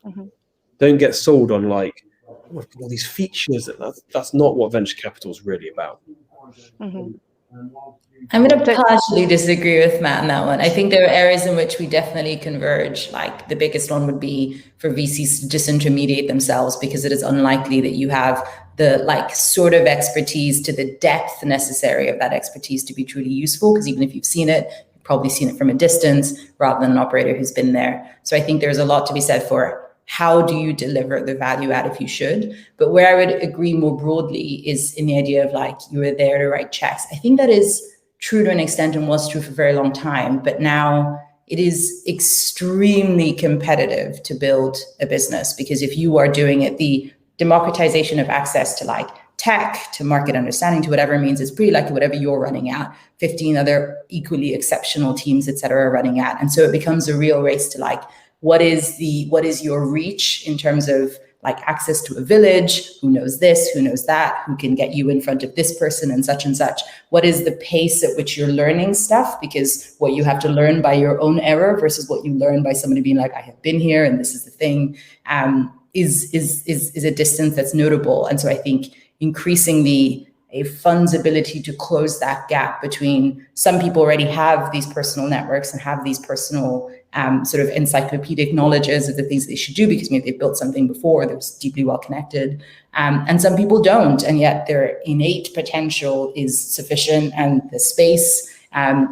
Don't get sold on like, oh, I've got all these features. That's not what venture capital is really about. I'm going to partially disagree with Matt on that one. I think there are areas in which we definitely converge. Like the biggest one would be for VCs to disintermediate themselves, because it is unlikely that you have the like sort of expertise to the depth necessary of that expertise to be truly useful. Because even if you've seen it, you've probably seen it from a distance rather than an operator who's been there. So I think there's a lot to be said for how do you deliver the value add if you should. But where I would agree more broadly is in the idea of like you were there to write checks. I think that is true to an extent and was true for a very long time, but now it is extremely competitive to build a business, because if you are doing it, the democratization of access to like tech, to market understanding, to whatever it means, it's pretty likely whatever you're running at, 15 other equally exceptional teams, et cetera, are running at. And so it becomes a real race to like, what is your reach in terms of like access to a village, who knows this, who knows that, who can get you in front of this person and such and such. What is the pace at which you're learning stuff? Because what you have to learn by your own error versus what you learn by somebody being like, I have been here and this is the thing, is a distance that's notable. And so I think increasingly a fund's ability to close that gap between some people already have these personal networks and have these personal sort of encyclopedic knowledges of the things they should do because maybe they've built something before that was deeply well connected. And some people don't, and yet their innate potential is sufficient and the space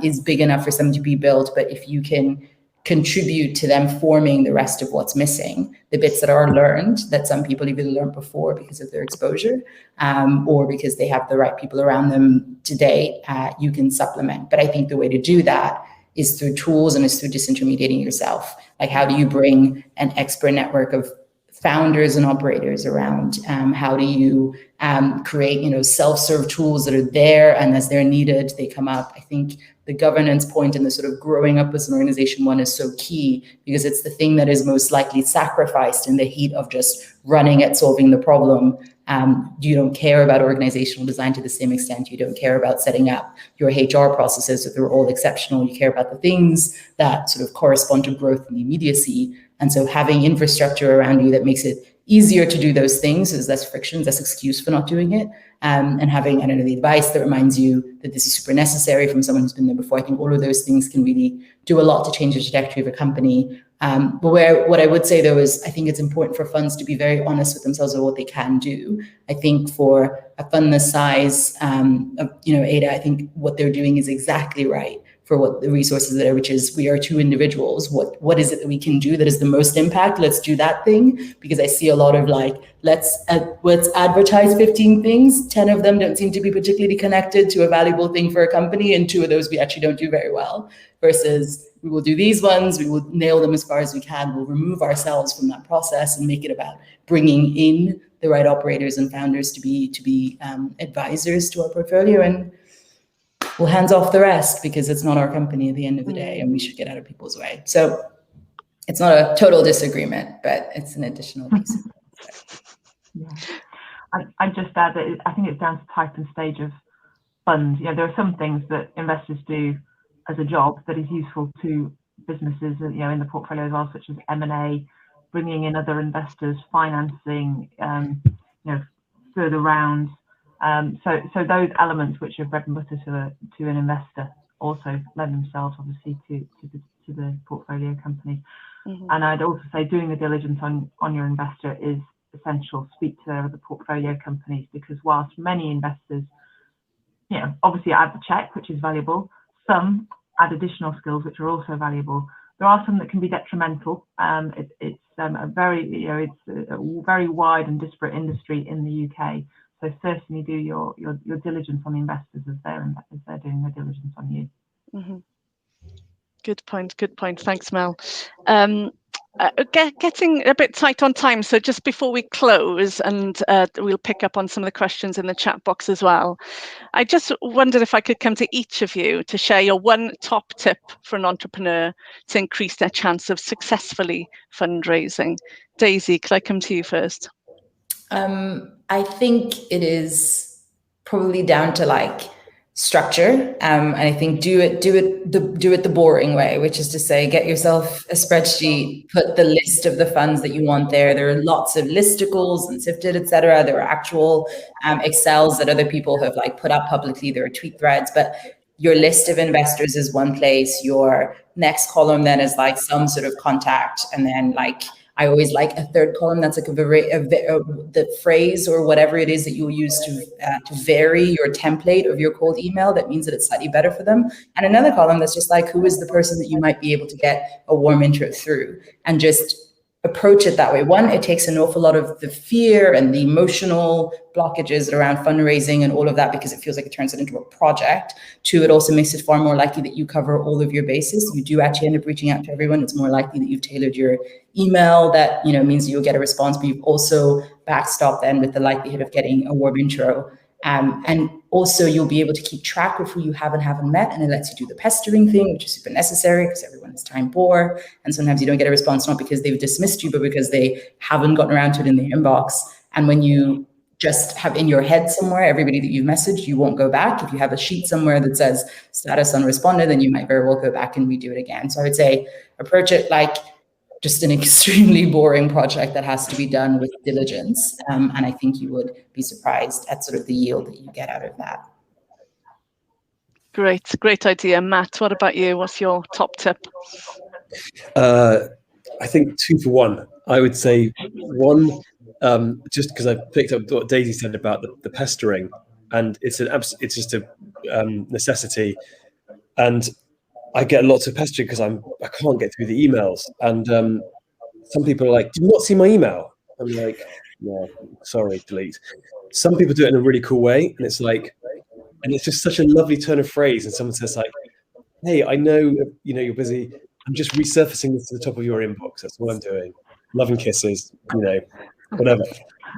is big enough for something to be built. But if you can contribute to them forming the rest of what's missing, the bits that are learned, that some people even learned before because of their exposure or because they have the right people around them today, you can supplement. But I think the way to do that is through tools and is through disintermediating yourself. Like, how do you bring an expert network of founders and operators around? How do you create, self-serve tools that are there, and as they're needed, they come up? I think the governance point and the sort of growing up as an organization one is so key, because it's the thing that is most likely sacrificed in the heat of just running at solving the problem. You don't care about organizational design to the same extent. You don't care about setting up your HR processes so they're all exceptional. You care about the things that sort of correspond to growth and immediacy. And so having infrastructure around you that makes it easier to do those things is less friction, less excuse for not doing it. And having, the advice that reminds you that this is super necessary from someone who's been there before. I think all of those things can really do a lot to change the trajectory of a company. But what I would say, though, is I think it's important for funds to be very honest with themselves about what they can do. I think for a fund this size of Ada, I think what they're doing is exactly right for what the resources that are, which is we are two individuals. What is it that we can do that is the most impact? Let's do that thing, because I see a lot of like, let's advertise 15 things. 10 of them don't seem to be particularly connected to a valuable thing for a company, and 2 of those we actually don't do very well. Versus we will do these ones, we will nail them as far as we can. We'll remove ourselves from that process and make it about bringing in the right operators and founders to be advisors to our portfolio, and we'll hands off the rest because it's not our company at the end of the day, and we should get out of people's way. So it's not a total disagreement, but it's an additional piece. Yeah, I just add that I think it's down to type and stage of fund. There are some things that investors do as a job that is useful to businesses, in the portfolio as well, such as M&A, bringing in other investors, financing, further rounds. So those elements which are bread and butter to an investor also lend themselves obviously to the portfolio company. And I'd also say doing the diligence on your investor is essential. Speak to their other portfolio companies, because whilst many investors, obviously add the check, which is valuable, some add additional skills which are also valuable. There are some that can be detrimental. It's a very wide and disparate industry in the UK. So certainly do your diligence on the investors as they're doing their diligence on you. Good point. Good point. Thanks, Mel. Getting a bit tight on time, so just before we close, and we'll pick up on some of the questions in the chat box as well. I just wondered if I could come to each of you to share your one top tip for an entrepreneur to increase their chance of successfully fundraising. Daisy, could I come to you first? I think it is probably down to like structure, and I think do it the boring way, which is to say, get yourself a spreadsheet, put the list of the funds that you want there. There are lots of listicles and Sifted, etc. There are actual Excels that other people have like put up publicly. There are tweet threads, but your list of investors is one place. Your next column then is like some sort of contact, and then like I always like a third column that's like the phrase or whatever it is that you'll use to vary your template of your cold email. That means that it's slightly better for them. And another column that's just like, who is the person that you might be able to get a warm intro through, and just approach it that way. One, it takes an awful lot of the fear and the emotional blockages around fundraising and all of that, because it feels like it turns it into a project. Two, it also makes it far more likely that you cover all of your bases. You do actually end up reaching out to everyone. It's more likely that you've tailored your email, that means you'll get a response, but you've also backstopped then with the likelihood of getting a warm intro. And also you'll be able to keep track of who you have and haven't met, and it lets you do the pestering thing, which is super necessary because everyone is time poor, and sometimes you don't get a response not because they've dismissed you, but because they haven't gotten around to it in their inbox. And when you just have in your head somewhere everybody that you've messaged, you won't go back. If you have a sheet somewhere that says status unresponded, then you might very well go back and redo it again. So I would say approach it like just an extremely boring project that has to be done with diligence. And I think you would be surprised at sort of the yield that you get out of that. Great idea. Matt, what about you? What's your top tip? I think 2 for 1. I would say one, just because I picked up what Daisy said about the pestering, and it's just a necessity. And I get lots of pestering because I can't get through the emails, and some people are like, "Do you not see my email?" I'm like, "No, sorry, delete." Some people do it in a really cool way, and it's like, and it's just such a lovely turn of phrase. And someone says like, "Hey, I know you're busy. I'm just resurfacing this to the top of your inbox. That's what I'm doing. Love and kisses, whatever."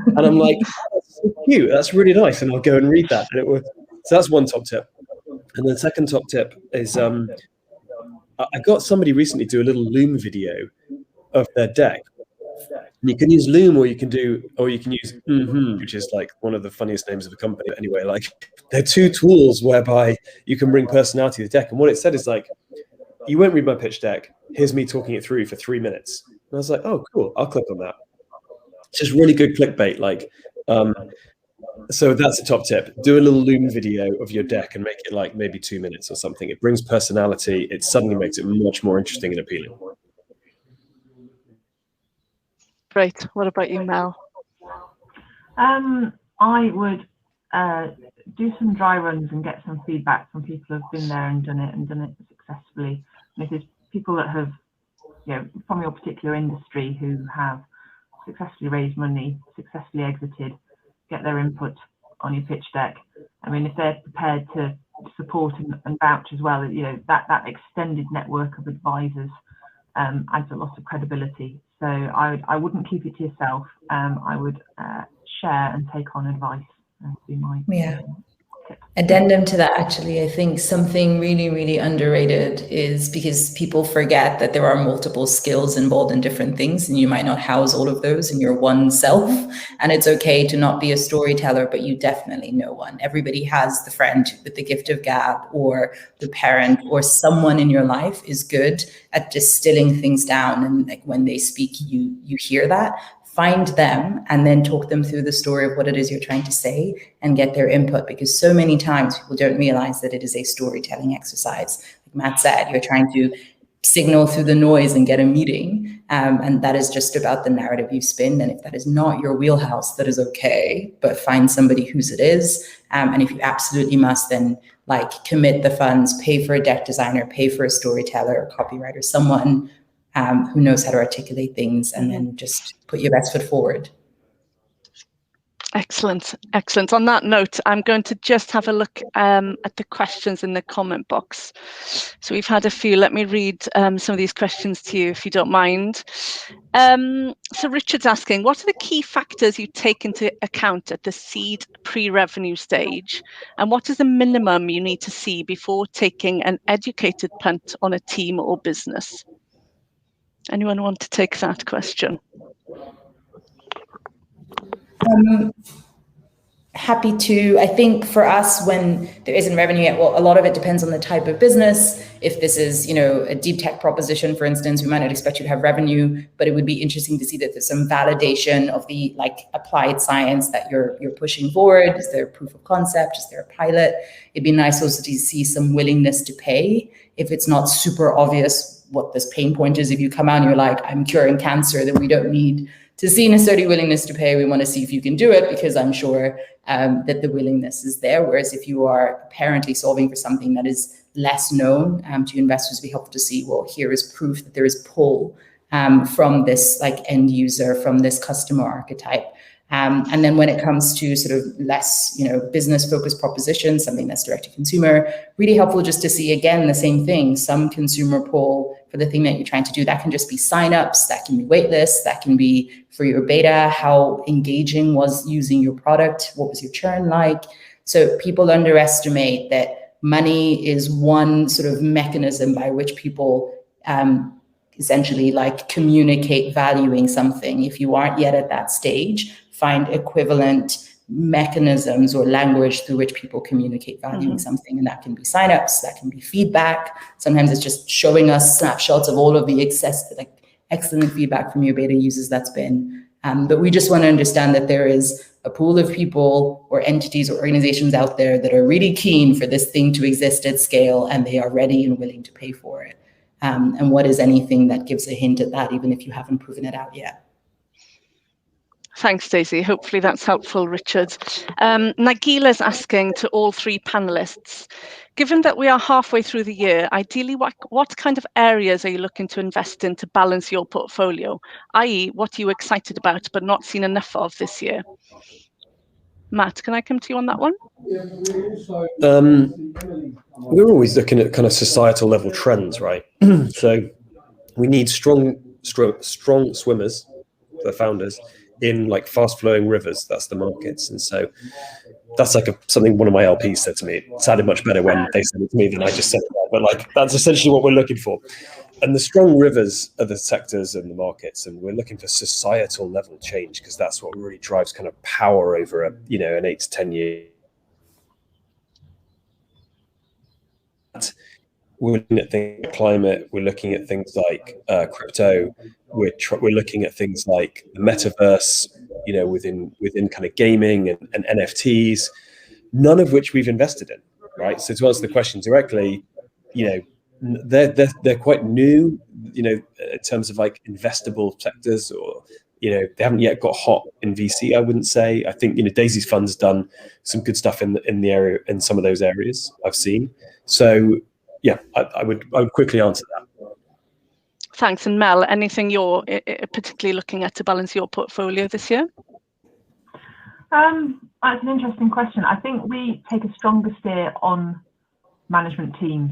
And I'm like, "Oh, that's so cute. That's really nice." And I'll go and read that, and it works. So that's one top tip. And the second top tip is I got somebody recently do a little Loom video of their deck. And you can use Loom, or you can use which is like one of the funniest names of the company. But anyway, like they're 2 tools whereby you can bring personality to the deck. And what it said is like, "You won't read my pitch deck. Here's me talking it through for 3 minutes." And I was like, "Oh, cool. I'll click on that." It's just really good clickbait. Like, so that's a top tip. Do a little Loom video of your deck and make it like maybe 2 minutes or something. It brings personality. It suddenly makes it much more interesting and appealing. Great. What about you, Mel? I would do some dry runs and get some feedback from people who've been there and done it successfully. And if there's people that have, from your particular industry who have successfully raised money, successfully exited, get their input on your pitch deck. I mean, if they're prepared to support and vouch as well, that extended network of advisors adds a lot of credibility. So I wouldn't keep it to yourself. I would share and take on advice. That'd be my tip. Addendum to that, actually, I think something really, really underrated is because people forget that there are multiple skills involved in different things, and you might not house all of those in your one self. And it's okay to not be a storyteller, but you definitely know one. Everybody has the friend with the gift of gab, or the parent, or someone in your life is good at distilling things down. And like when they speak, you hear that. Find them and then talk them through the story of what it is you're trying to say and get their input, because so many times people don't realize that it is a storytelling exercise. Like Matt said, you're trying to signal through the noise and get a meeting, and that is just about the narrative you spin. And if that is not your wheelhouse, that is okay, but find somebody whose it is. And if you absolutely must, then like commit the funds, pay for a deck designer, pay for a storyteller, a copywriter, someone who knows how to articulate things, and then just put your best foot forward. Excellent, excellent. On that note, I'm going to just have a look at the questions in the comment box. So we've had a few. Let me read some of these questions to you, if you don't mind. So Richard's asking, what are the key factors you take into account at the seed pre-revenue stage? And what is the minimum you need to see before taking an educated punt on a team or business? Anyone want to take that question? Happy to. I think for us, when there isn't revenue yet, well, a lot of it depends on the type of business. If this is, a deep tech proposition, for instance, we might not expect you to have revenue, but it would be interesting to see that there's some validation of the applied science that you're pushing forward. Is there a proof of concept? Is there a pilot? It'd be nice also to see some willingness to pay. If it's not super obvious what this pain point is, if you come out and you're like, I'm curing cancer, then we don't need to see necessarily willingness to pay. We want to see if you can do it, because I'm sure that the willingness is there. Whereas if you are apparently solving for something that is less known to investors, it'd be helpful to see, well, here is proof that there is pull from this end user, from this customer archetype. And then when it comes to sort of less, business focused propositions, something that's direct to consumer, really helpful just to see, again, the same thing, some consumer pull for the thing that you're trying to do. That can just be signups, that can be wait lists, that can be for your beta, how engaging was using your product, what was your churn like. So people underestimate that money is one sort of mechanism by which people essentially communicate valuing something. If you aren't yet at that stage, find equivalent mechanisms or language through which people communicate valuing something. And that can be signups, that can be feedback. Sometimes it's just showing us snapshots of all of the excellent feedback from your beta users that's been. But we just want to understand that there is a pool of people or entities or organizations out there that are really keen for this thing to exist at scale, and they are ready and willing to pay for it. And what is anything that gives a hint at that, even if you haven't proven it out yet? Thanks, Daisy. Hopefully that's helpful, Richard. Nagila's asking to all three panelists, given that we are halfway through the year, ideally, what kind of areas are you looking to invest in to balance your portfolio, i.e. what are you excited about but not seen enough of this year? Matt, can I come to you on that one? We're always looking at kind of societal level trends, right? So we need strong swimmers, the founders, in fast flowing rivers. That's the markets. And so that's something one of my LPs said to me. It sounded much better when they said it to me than I just said it, but that's essentially what we're looking for. And the strong rivers are the sectors and the markets, and we're looking for societal level change, because that's what really drives kind of power over an 8 to 10 year. We're looking at things like climate. We're looking at things like crypto. We're looking at things like the metaverse, within kind of gaming and NFTs, none of which we've invested in, right? So to answer the question directly, they're quite new, in terms of investable sectors, or they haven't yet got hot in VC. I wouldn't say. I think Daisy's fund's done some good stuff in the area, in some of those areas I've seen. So yeah, I would quickly answer that. Thanks. And Mel, anything you're particularly looking at to balance your portfolio this year? That's an interesting question. I think we take a stronger steer on management teams.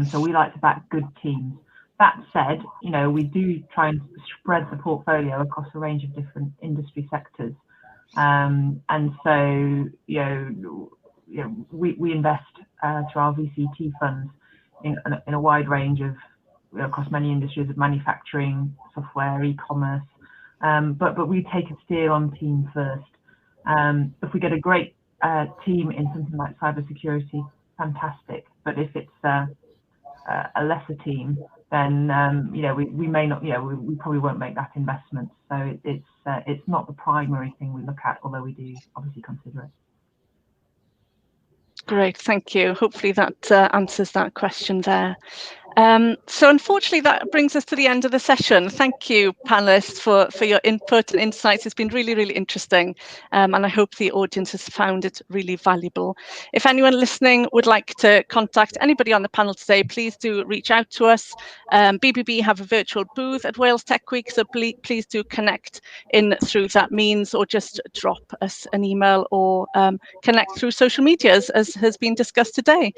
So we like to back good teams. That said, we do try and spread the portfolio across a range of different industry sectors. And so, we invest through our VCT funds in a wide range of, across many industries of manufacturing, software, e-commerce. But we take a steer on team first. If we get a great team in something like cybersecurity, fantastic. But if it's a lesser team, then we may not, we probably won't make that investment. So it's not the primary thing we look at, although we do obviously consider it. Great, thank you. Hopefully that answers that question there. So unfortunately, that brings us to the end of the session. Thank you, panelists, for your input and insights. It's been really, really interesting, and I hope the audience has found it really valuable. If anyone listening would like to contact anybody on the panel today, please do reach out to us. BBB have a virtual booth at Wales Tech Week, so please do connect in through that means, or just drop us an email, or connect through social media, as has been discussed today.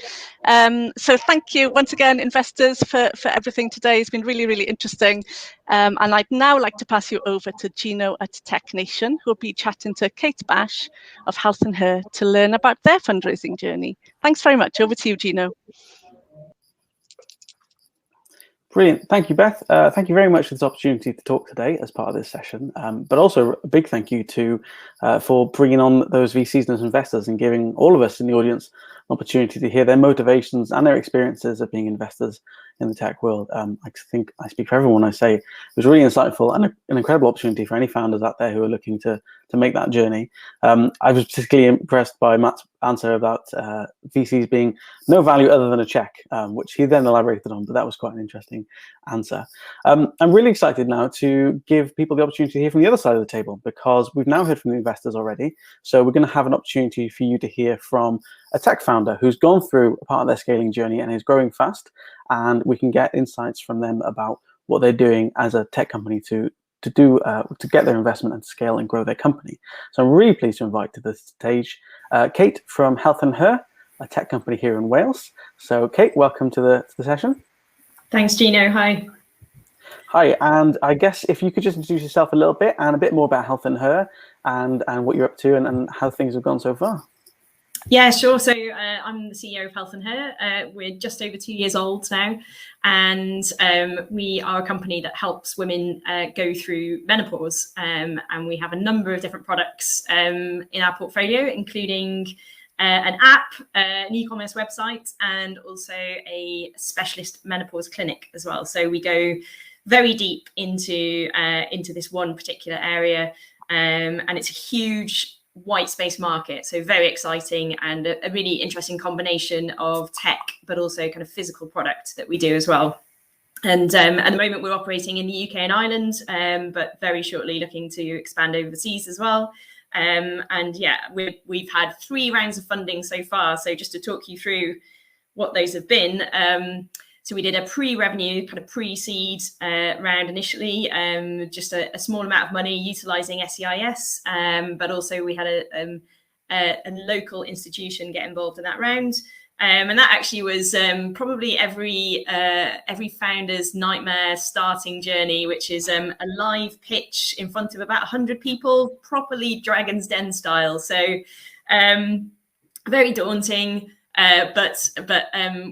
So thank you once again, investors, for everything today. It's been really, really interesting. And I'd now like to pass you over to Gino at Tech Nation, who will be chatting to Kate Bash of Health and Her to learn about their fundraising journey. Thanks very much. Over to you, Gino. Brilliant. Thank you, Beth. Thank you very much for this opportunity to talk today as part of this session, but also a big thank you for bringing on those VCs and those investors and giving all of us in the audience an opportunity to hear their motivations and their experiences of being investors in the tech world. I think I speak for everyone when I say it was really insightful and an incredible opportunity for any founders out there who are looking to make that journey. I was particularly impressed by Matt's answer about VCs being no value other than a check, which he then elaborated on, but that was quite an interesting answer. I'm really excited now to give people the opportunity to hear from the other side of the table, because we've now heard from the investors already. So we're going to have an opportunity for you to hear from a tech founder who's gone through a part of their scaling journey and is growing fast, and we can get insights from them about what they're doing as a tech company to get their investment and scale and grow their company. So I'm really pleased to invite to the stage Kate from Health and Her, a tech company here in Wales. So Kate, welcome to the session. Thanks, Gino. Hi. Hi, and I guess if you could just introduce yourself a little bit and a bit more about Health and Her and what you're up to and how things have gone so far. Yeah, sure. So I'm the CEO of Health and Her. We're just over 2 years old now, and we are a company that helps women go through menopause. And we have a number of different products in our portfolio, including an app, an e-commerce website, and also a specialist menopause clinic as well. So we go very deep into this one particular area, and it's a huge white space market, so very exciting and a really interesting combination of tech but also kind of physical product that we do as well. And at the moment we're operating in the UK and Ireland, but very shortly looking to expand overseas as well. And yeah, we've had 3 rounds of funding so far. So just to talk you through what those have been, so we did a pre-revenue, kind of pre-seed round initially, just a small amount of money utilising SEIS, but also we had a local institution get involved in that round. And that actually was probably every founder's nightmare starting journey, which is a live pitch in front of about 100 people, properly Dragon's Den style. So very daunting. But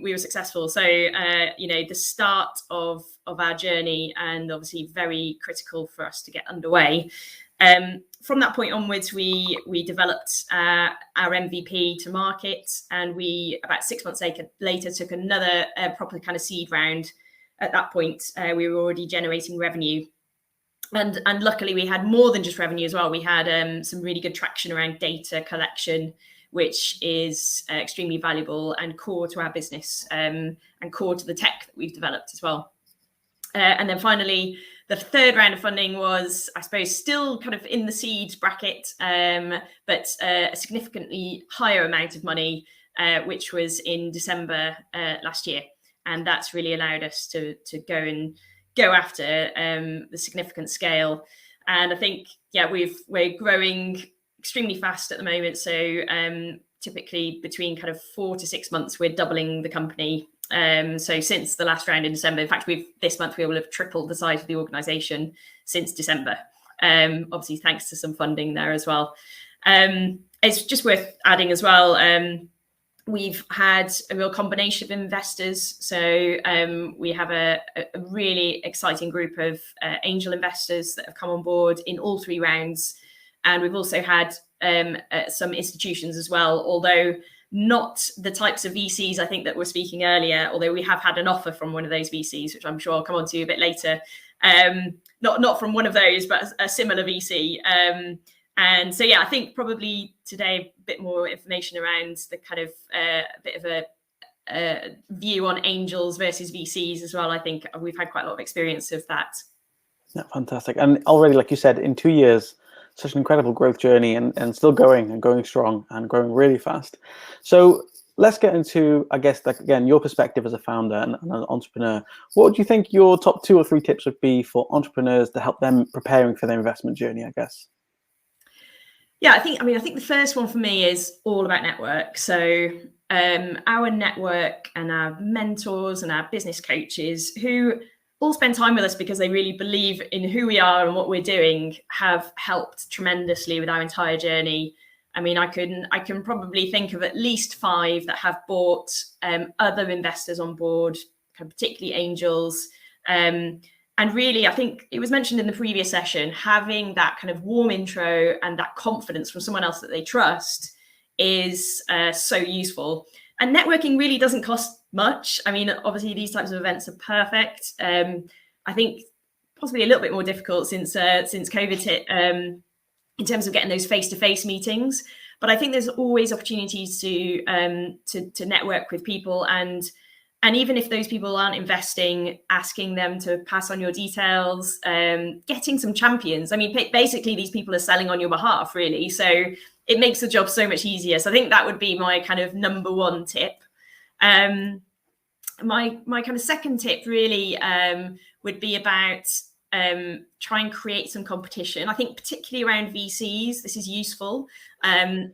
we were successful. So the start of our journey, and obviously very critical for us to get underway. From that point onwards, we developed our MVP to market, and we about 6 months later took another proper kind of seed round. At that point, we were already generating revenue. And luckily we had more than just revenue as well. We had some really good traction around data collection, which is extremely valuable and core to our business, and core to the tech that we've developed as well. And then finally, the third round of funding was, I suppose, still kind of in the seed bracket, but a significantly higher amount of money, which was in December last year. And that's really allowed us to go after the significant scale. And I think, yeah, we're growing extremely fast at the moment. So typically between kind of 4 to 6 months, we're doubling the company. So since the last round in December, in fact, this month we will have tripled the size of the organization since December. Obviously, thanks to some funding there as well. It's just worth adding as well, we've had a real combination of investors. So we have a really exciting group of angel investors that have come on board in all 3 rounds. And we've also had some institutions as well, although not the types of VCs I think that we're speaking earlier, although we have had an offer from one of those VCs, which I'm sure I'll come on to a bit later. Not from one of those, but a similar VC. And so, yeah, I think probably today a bit more information around the kind of bit of view on angels versus VCs as well. I think we've had quite a lot of experience of that. Yeah, fantastic. And already, like you said, in 2 years, such an incredible growth journey, and still going and going strong and growing really fast. So let's get into, I guess, like, again, your perspective as a founder and an entrepreneur. What do you think your top 2 or 3 tips would be for entrepreneurs to help them preparing for their investment journey, I guess? Yeah, I think the first one for me is all about network. So our network and our mentors and our business coaches who all spend time with us because they really believe in who we are and what we're doing have helped tremendously with our entire journey. I mean, I can probably think of at least 5 that have brought other investors on board, particularly angels. And really, I think it was mentioned in the previous session, having that kind of warm intro and that confidence from someone else that they trust is so useful. And networking really doesn't cost much. I mean, obviously, these types of events are perfect. I think possibly a little bit more difficult since COVID hit in terms of getting those face-to-face meetings. But I think there's always opportunities to network with people, and even if those people aren't investing, asking them to pass on your details, getting some champions. I mean, basically, these people are selling on your behalf, really. So it makes the job so much easier. So I think that would be my kind of number 1 tip. My kind of second tip really would be about try and create some competition. I think particularly around VCs, this is useful,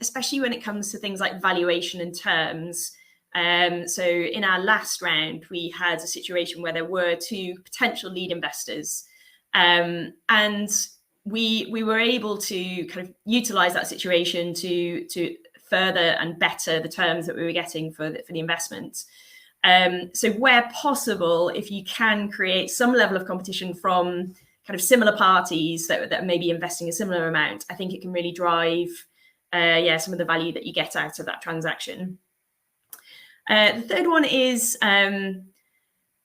especially when it comes to things like valuation and terms. So in our last round, we had a situation where there were 2 potential lead investors, and we were able to kind of utilize that situation to further and better the terms that we were getting for the investment. So where possible, if you can create some level of competition from kind of similar parties that may be investing a similar amount, I think it can really drive some of the value that you get out of that transaction. The third one is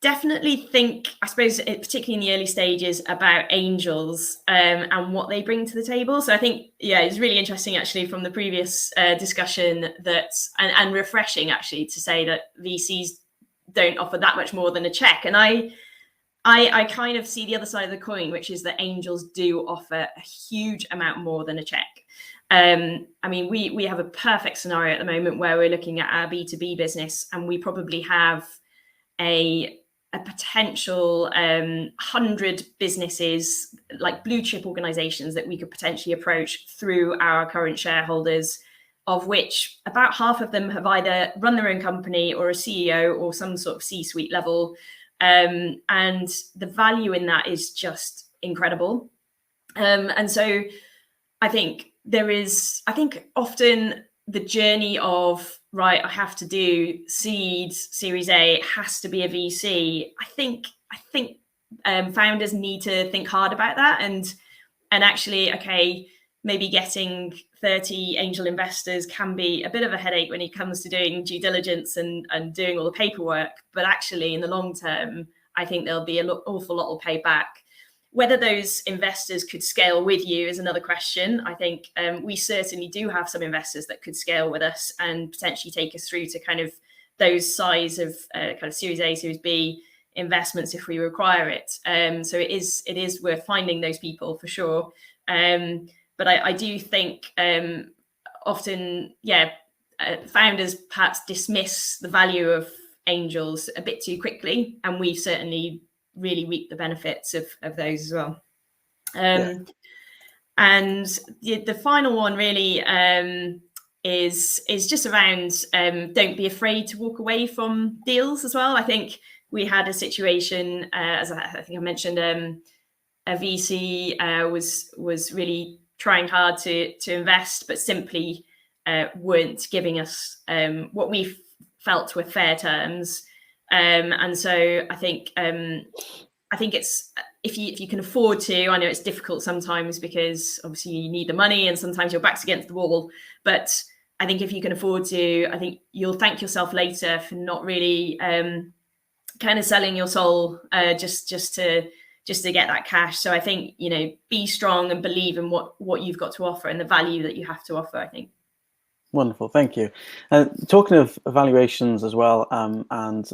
definitely think, I suppose, particularly in the early stages, about angels and what they bring to the table. So I think, it's really interesting, actually, from the previous discussion that, and refreshing, actually, to say that VCs don't offer that much more than a check. And I kind of see the other side of the coin, which is that angels do offer a huge amount more than a check. I mean, we have a perfect scenario at the moment where we're looking at our B2B business, and we probably have a potential 100 businesses, like blue chip organizations, that we could potentially approach through our current shareholders, of which about half of them have either run their own company or a CEO or some sort of C-suite level. And the value in that is just incredible. And so I think often the journey of, right, I have to do seed, Series A, it has to be a VC. I think founders need to think hard about that and actually, okay, maybe getting 30 angel investors can be a bit of a headache when it comes to doing due diligence and doing all the paperwork. But actually, in the long term, I think there'll be an awful lot will pay back. Whether those investors could scale with you is another question. I think we certainly do have some investors that could scale with us and potentially take us through to kind of those size of kind of Series A, Series B investments if we require it. So it is worth finding those people for sure. But I do think often, founders perhaps dismiss the value of angels a bit too quickly, and we've certainly really reap the benefits of those as well. And the final one really is just around don't be afraid to walk away from deals as well. I think we had a situation, as I think I mentioned, a VC was really trying hard to invest, but simply weren't giving us what we felt were fair terms. And so I think it's if you can afford to. I know it's difficult sometimes because obviously you need the money and sometimes your back's against the wall. But I think if you can afford to, I think you'll thank yourself later for not really kind of selling your soul just to get that cash. So I think, be strong and believe in what you've got to offer and the value that you have to offer, I think. Wonderful, thank you. Talking of valuations as well, and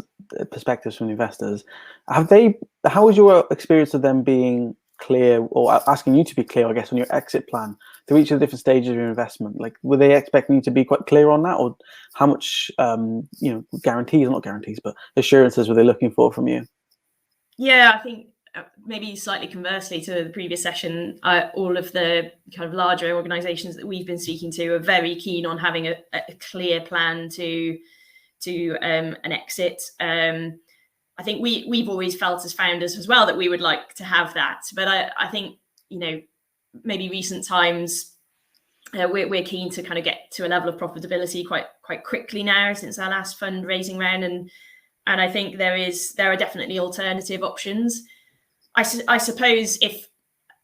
perspectives from investors, how was your experience of them being clear, or asking you to be clear, I guess, on your exit plan through each of the different stages of your investment? Like, were they expecting you to be quite clear on that, or how much, guarantees, not guarantees, but assurances were they looking for from you? Yeah, I think maybe slightly conversely to the previous session, all of the kind of larger organisations that we've been speaking to are very keen on having a clear plan to an exit. I think we've always felt as founders as well that we would like to have that, but I think, maybe recent times we're keen to kind of get to a level of profitability quite quickly now since our last fundraising round, and I think there are definitely alternative options. I suppose if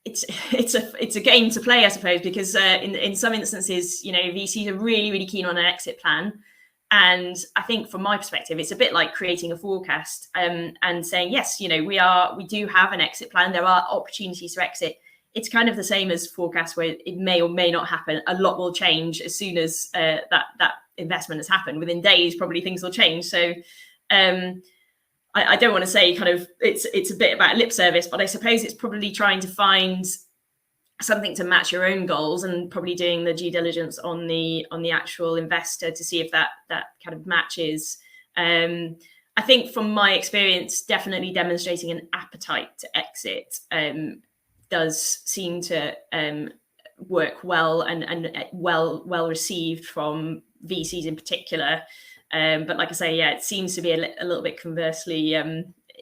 it's a game to play, I suppose, because in some instances, VCs are really keen on an exit plan. And I think from my perspective, it's a bit like creating a forecast and saying, yes, we do have an exit plan. There are opportunities to exit. It's kind of the same as forecast, where it may or may not happen. A lot will change as soon as that investment has happened. Within days, probably things will change. So I don't want to say kind of it's a bit about lip service, but I suppose it's probably trying to find something to match your own goals, and probably doing the due diligence on the actual investor to see if that kind of matches. I think from my experience, definitely demonstrating an appetite to exit does seem to work well and well received from VCs in particular. But like I say, yeah, it seems to be a little bit conversely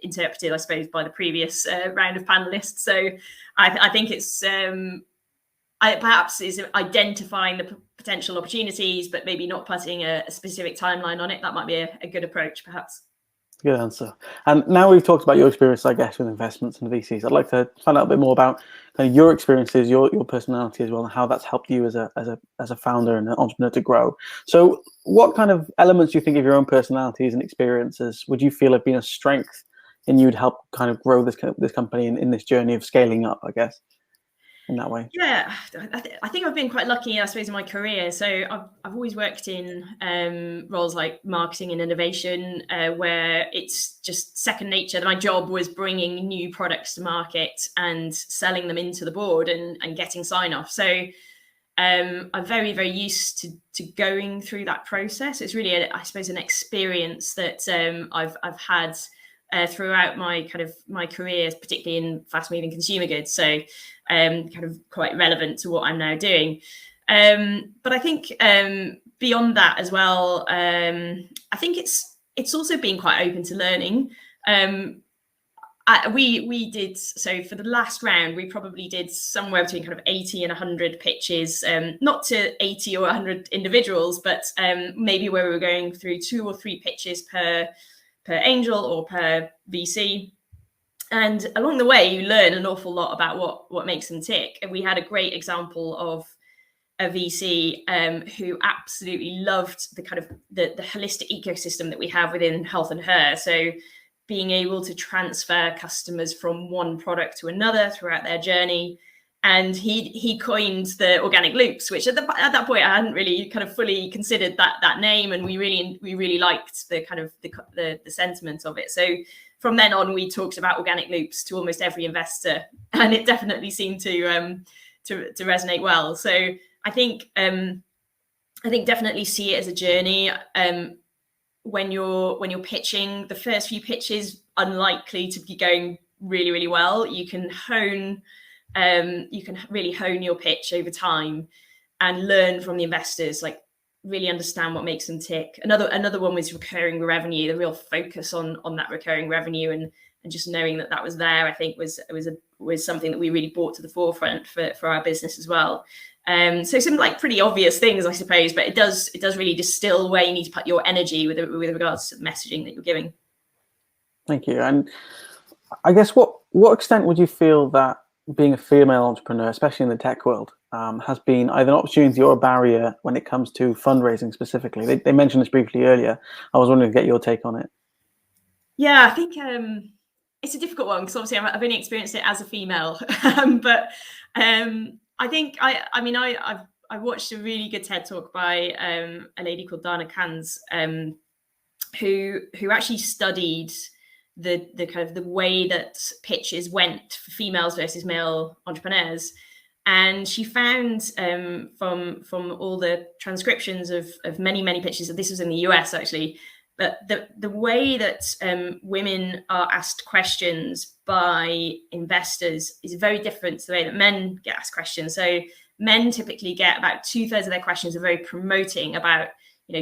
interpreted, I suppose, by the previous round of panelists. So I think it's perhaps is identifying the potential opportunities, but maybe not putting a specific timeline on it. That might be a good approach, perhaps. Good answer. And now we've talked about your experience, I guess, with investments and VCs. I'd like to find out a bit more about kind of your experiences, your personality as well, and how that's helped you as a founder and an entrepreneur to grow. So, what kind of elements do you think of your own personalities and experiences would you feel have been a strength in you to help kind of grow this company in this journey of scaling up, I guess, in that way? Yeah, I think I've been quite lucky, I suppose, in my career. So I've always worked in roles like marketing and innovation, where it's just second nature. My job was bringing new products to market and selling them into the board and getting sign off. So I'm very, very used to going through that process. It's really, I suppose, an experience that I've had throughout my career, particularly in fast-moving consumer goods. So kind of quite relevant to what I'm now doing. But I think beyond that as well, I think it's also been quite open to learning. We did, so for the last round, we probably did somewhere between kind of 80 and 100 pitches, not to 80 or 100 individuals, but maybe where we were going through 2 or 3 pitches per angel or per VC. And along the way, you learn an awful lot about what makes them tick. And we had a great example of a VC who absolutely loved the kind of the holistic ecosystem that we have within Health and Her. So being able to transfer customers from one product to another throughout their journey. And he coined the organic loops, which at that point I hadn't really kind of fully considered that name, and we really liked the kind of the sentiment of it. So from then on, we talked about organic loops to almost every investor, and it definitely seemed to resonate well. So I think definitely see it as a journey. When you're pitching, the first few pitches unlikely to be going really, really well. You can really hone your pitch over time and learn from the investors, like really understand what makes them tick. Another one was recurring revenue, the real focus on that recurring revenue and just knowing that was there, I think was something that we really brought to the forefront for our business as well. So some like pretty obvious things, I suppose, but it does really distill where you need to put your energy with regards to the messaging that you're giving. Thank you. And I guess what extent would you feel that being a female entrepreneur, especially in the tech world, has been either an opportunity or a barrier when it comes to fundraising specifically? They mentioned this briefly earlier. I was wondering to get your take on it. Yeah, I think it's a difficult one because obviously I've only experienced it as a female, but I think I've I watched a really good TED talk by a lady called Dana Kans, who actually studied the kind of the way that pitches went for females versus male entrepreneurs. And she found from all the transcriptions of many pitches, and this was in the US actually, but the way that women are asked questions by investors is very different to the way that men get asked questions. So men typically get about 2/3 of their questions are very promoting about,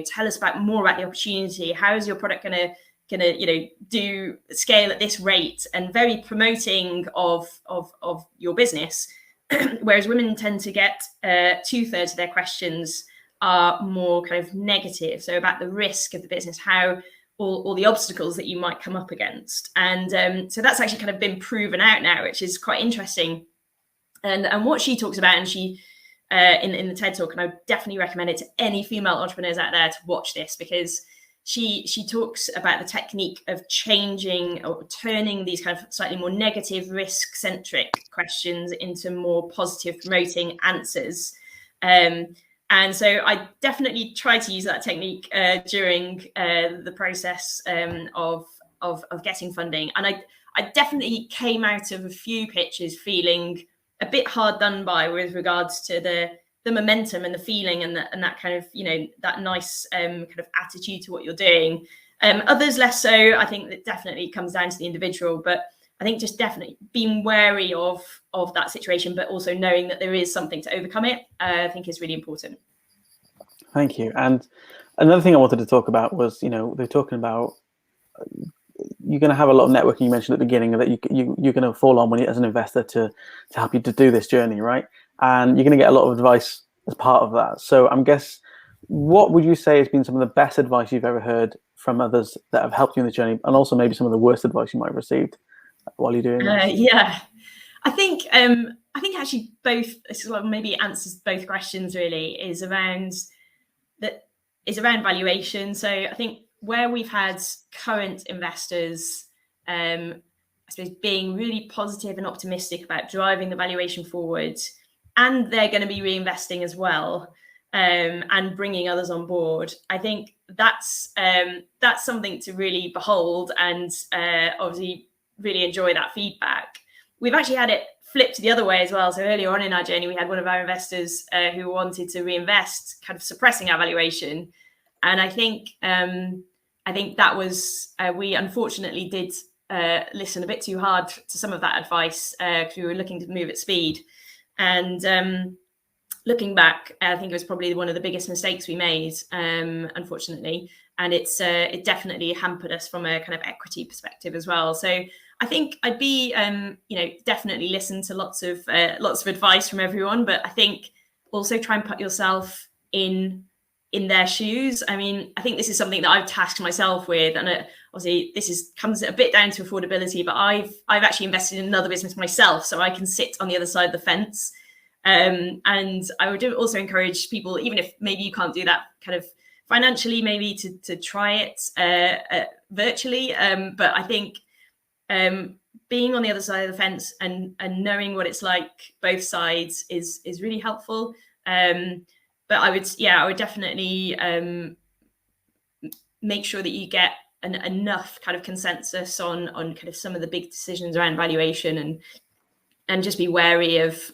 tell us more about the opportunity. How is your product gonna do scale at this rate, and very promoting of your business. Whereas women tend to get 2/3 of their questions are more kind of negative, so about the risk of the business, how all the obstacles that you might come up against. And so that's actually kind of been proven out now, which is quite interesting. And what she talks about, and she in the TED talk, and I would definitely recommend it to any female entrepreneurs out there to watch this, because she talks about the technique of changing or turning these kind of slightly more negative, risk-centric questions into more positive, promoting answers. And so I definitely try to use that technique during the process of getting funding. And I definitely came out of a few pitches feeling a bit hard done by with regards to the momentum and the feeling and that kind of, that nice kind of attitude to what you're doing. Others less so. I think that definitely comes down to the individual, but I think just definitely being wary of that situation, but also knowing that there is something to overcome it, I think is really important. Thank you. And another thing I wanted to talk about was, they're talking about you're going to have a lot of networking. You mentioned at the beginning that you're going to fall on when you, as an investor, to help you to do this journey, right? And you're going to get a lot of advice as part of that. So what would you say has been some of the best advice you've ever heard from others that have helped you in the journey, and also maybe some of the worst advice you might have received while you're doing this? Yeah, I think actually both, maybe answers both questions really, is around valuation. So I think where we've had current investors, I suppose, being really positive and optimistic about driving the valuation forward, and they're going to be reinvesting as well, and bringing others on board. I think that's something to really behold, and obviously really enjoy that feedback. We've actually had it flipped the other way as well. So earlier on in our journey, we had one of our investors who wanted to reinvest, kind of suppressing our valuation. And I think that was, we unfortunately did listen a bit too hard to some of that advice, because we were looking to move at speed. And looking back, I think it was probably one of the biggest mistakes we made, unfortunately. And it definitely hampered us from a kind of equity perspective as well. So I think I'd be, definitely listen to lots of advice from everyone, but I think also try and put yourself in their shoes. I mean, I think this is something that I've tasked myself with, and obviously this comes a bit down to affordability, but I've actually invested in another business myself, so I can sit on the other side of the fence. And I would also encourage people, even if maybe you can't do that kind of financially, maybe to try it virtually. But I think being on the other side of the fence and knowing what it's like both sides is really helpful. But I would definitely make sure that you get enough kind of consensus on kind of some of the big decisions around valuation, and just be wary of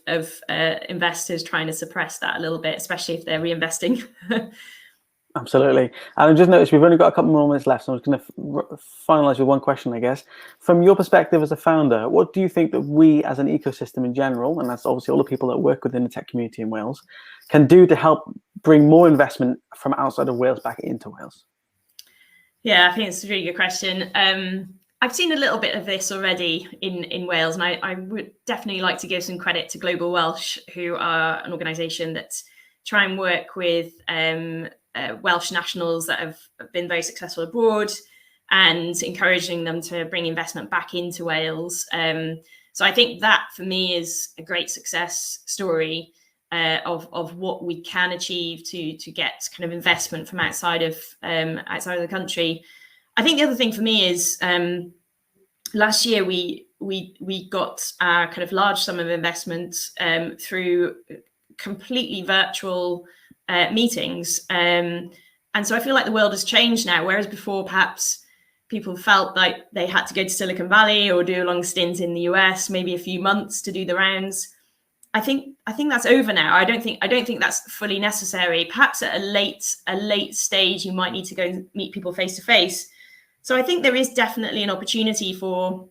investors trying to suppress that a little bit, especially if they're reinvesting. Absolutely. And I just noticed we've only got a couple more minutes left, so I'm just going to finalize with one question, I guess. From your perspective as a founder, what do you think that we as an ecosystem in general, and that's obviously all the people that work within the tech community in Wales, can do to help bring more investment from outside of Wales back into Wales? Yeah, I think it's a really good question. I've seen a little bit of this already in Wales, and I would definitely like to give some credit to Global Welsh, who are an organisation that try and work with Welsh nationals that have been very successful abroad, and encouraging them to bring investment back into Wales. So I think that for me is a great success story of what we can achieve to get kind of investment from outside of the country. I think the other thing for me is last year we got our kind of large sum of investment through completely virtual meetings. And so I feel like the world has changed now, whereas before perhaps people felt like they had to go to Silicon Valley or do a long stint in the US, maybe a few months to do the rounds. I think that's over now. I don't think that's fully necessary. Perhaps at a late stage, you might need to go and meet people face to face. So I think there is definitely an opportunity for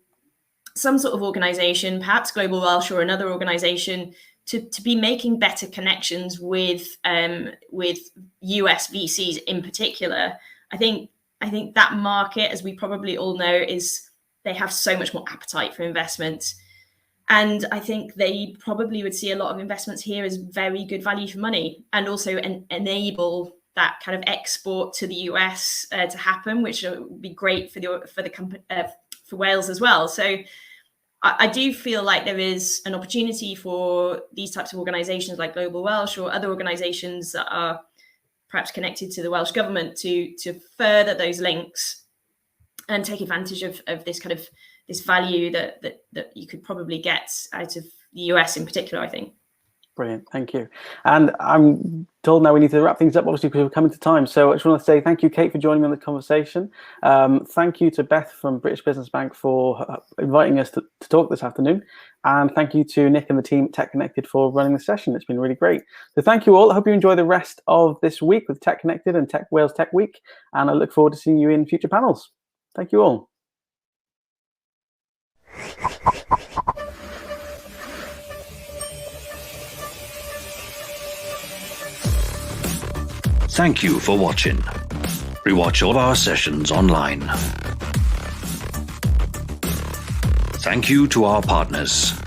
some sort of organization, perhaps Global Welsh or another organization, to be making better connections with US VCs in particular. I think that market, as we probably all know, they have so much more appetite for investment. And I think they probably would see a lot of investments here as very good value for money, and also enable that kind of export to the US to happen, which would be great for the company, for Wales as well. So I do feel like there is an opportunity for these types of organisations like Global Welsh or other organisations that are perhaps connected to the Welsh government to further those links and take advantage of this kind of this value that you could probably get out of the US in particular, I think. Brilliant, thank you. And I'm told now we need to wrap things up, obviously, because we're coming to time. So I just want to say thank you, Kate, for joining me on the conversation. Thank you to Beth from British Business Bank for inviting us to talk this afternoon. And thank you to Nick and the team at Tech Connected for running the session. It's been really great. So thank you all. I hope you enjoy the rest of this week with Tech Connected and Wales Tech Week. And I look forward to seeing you in future panels. Thank you all. Thank you for watching. Rewatch all our sessions online. Thank you to our partners.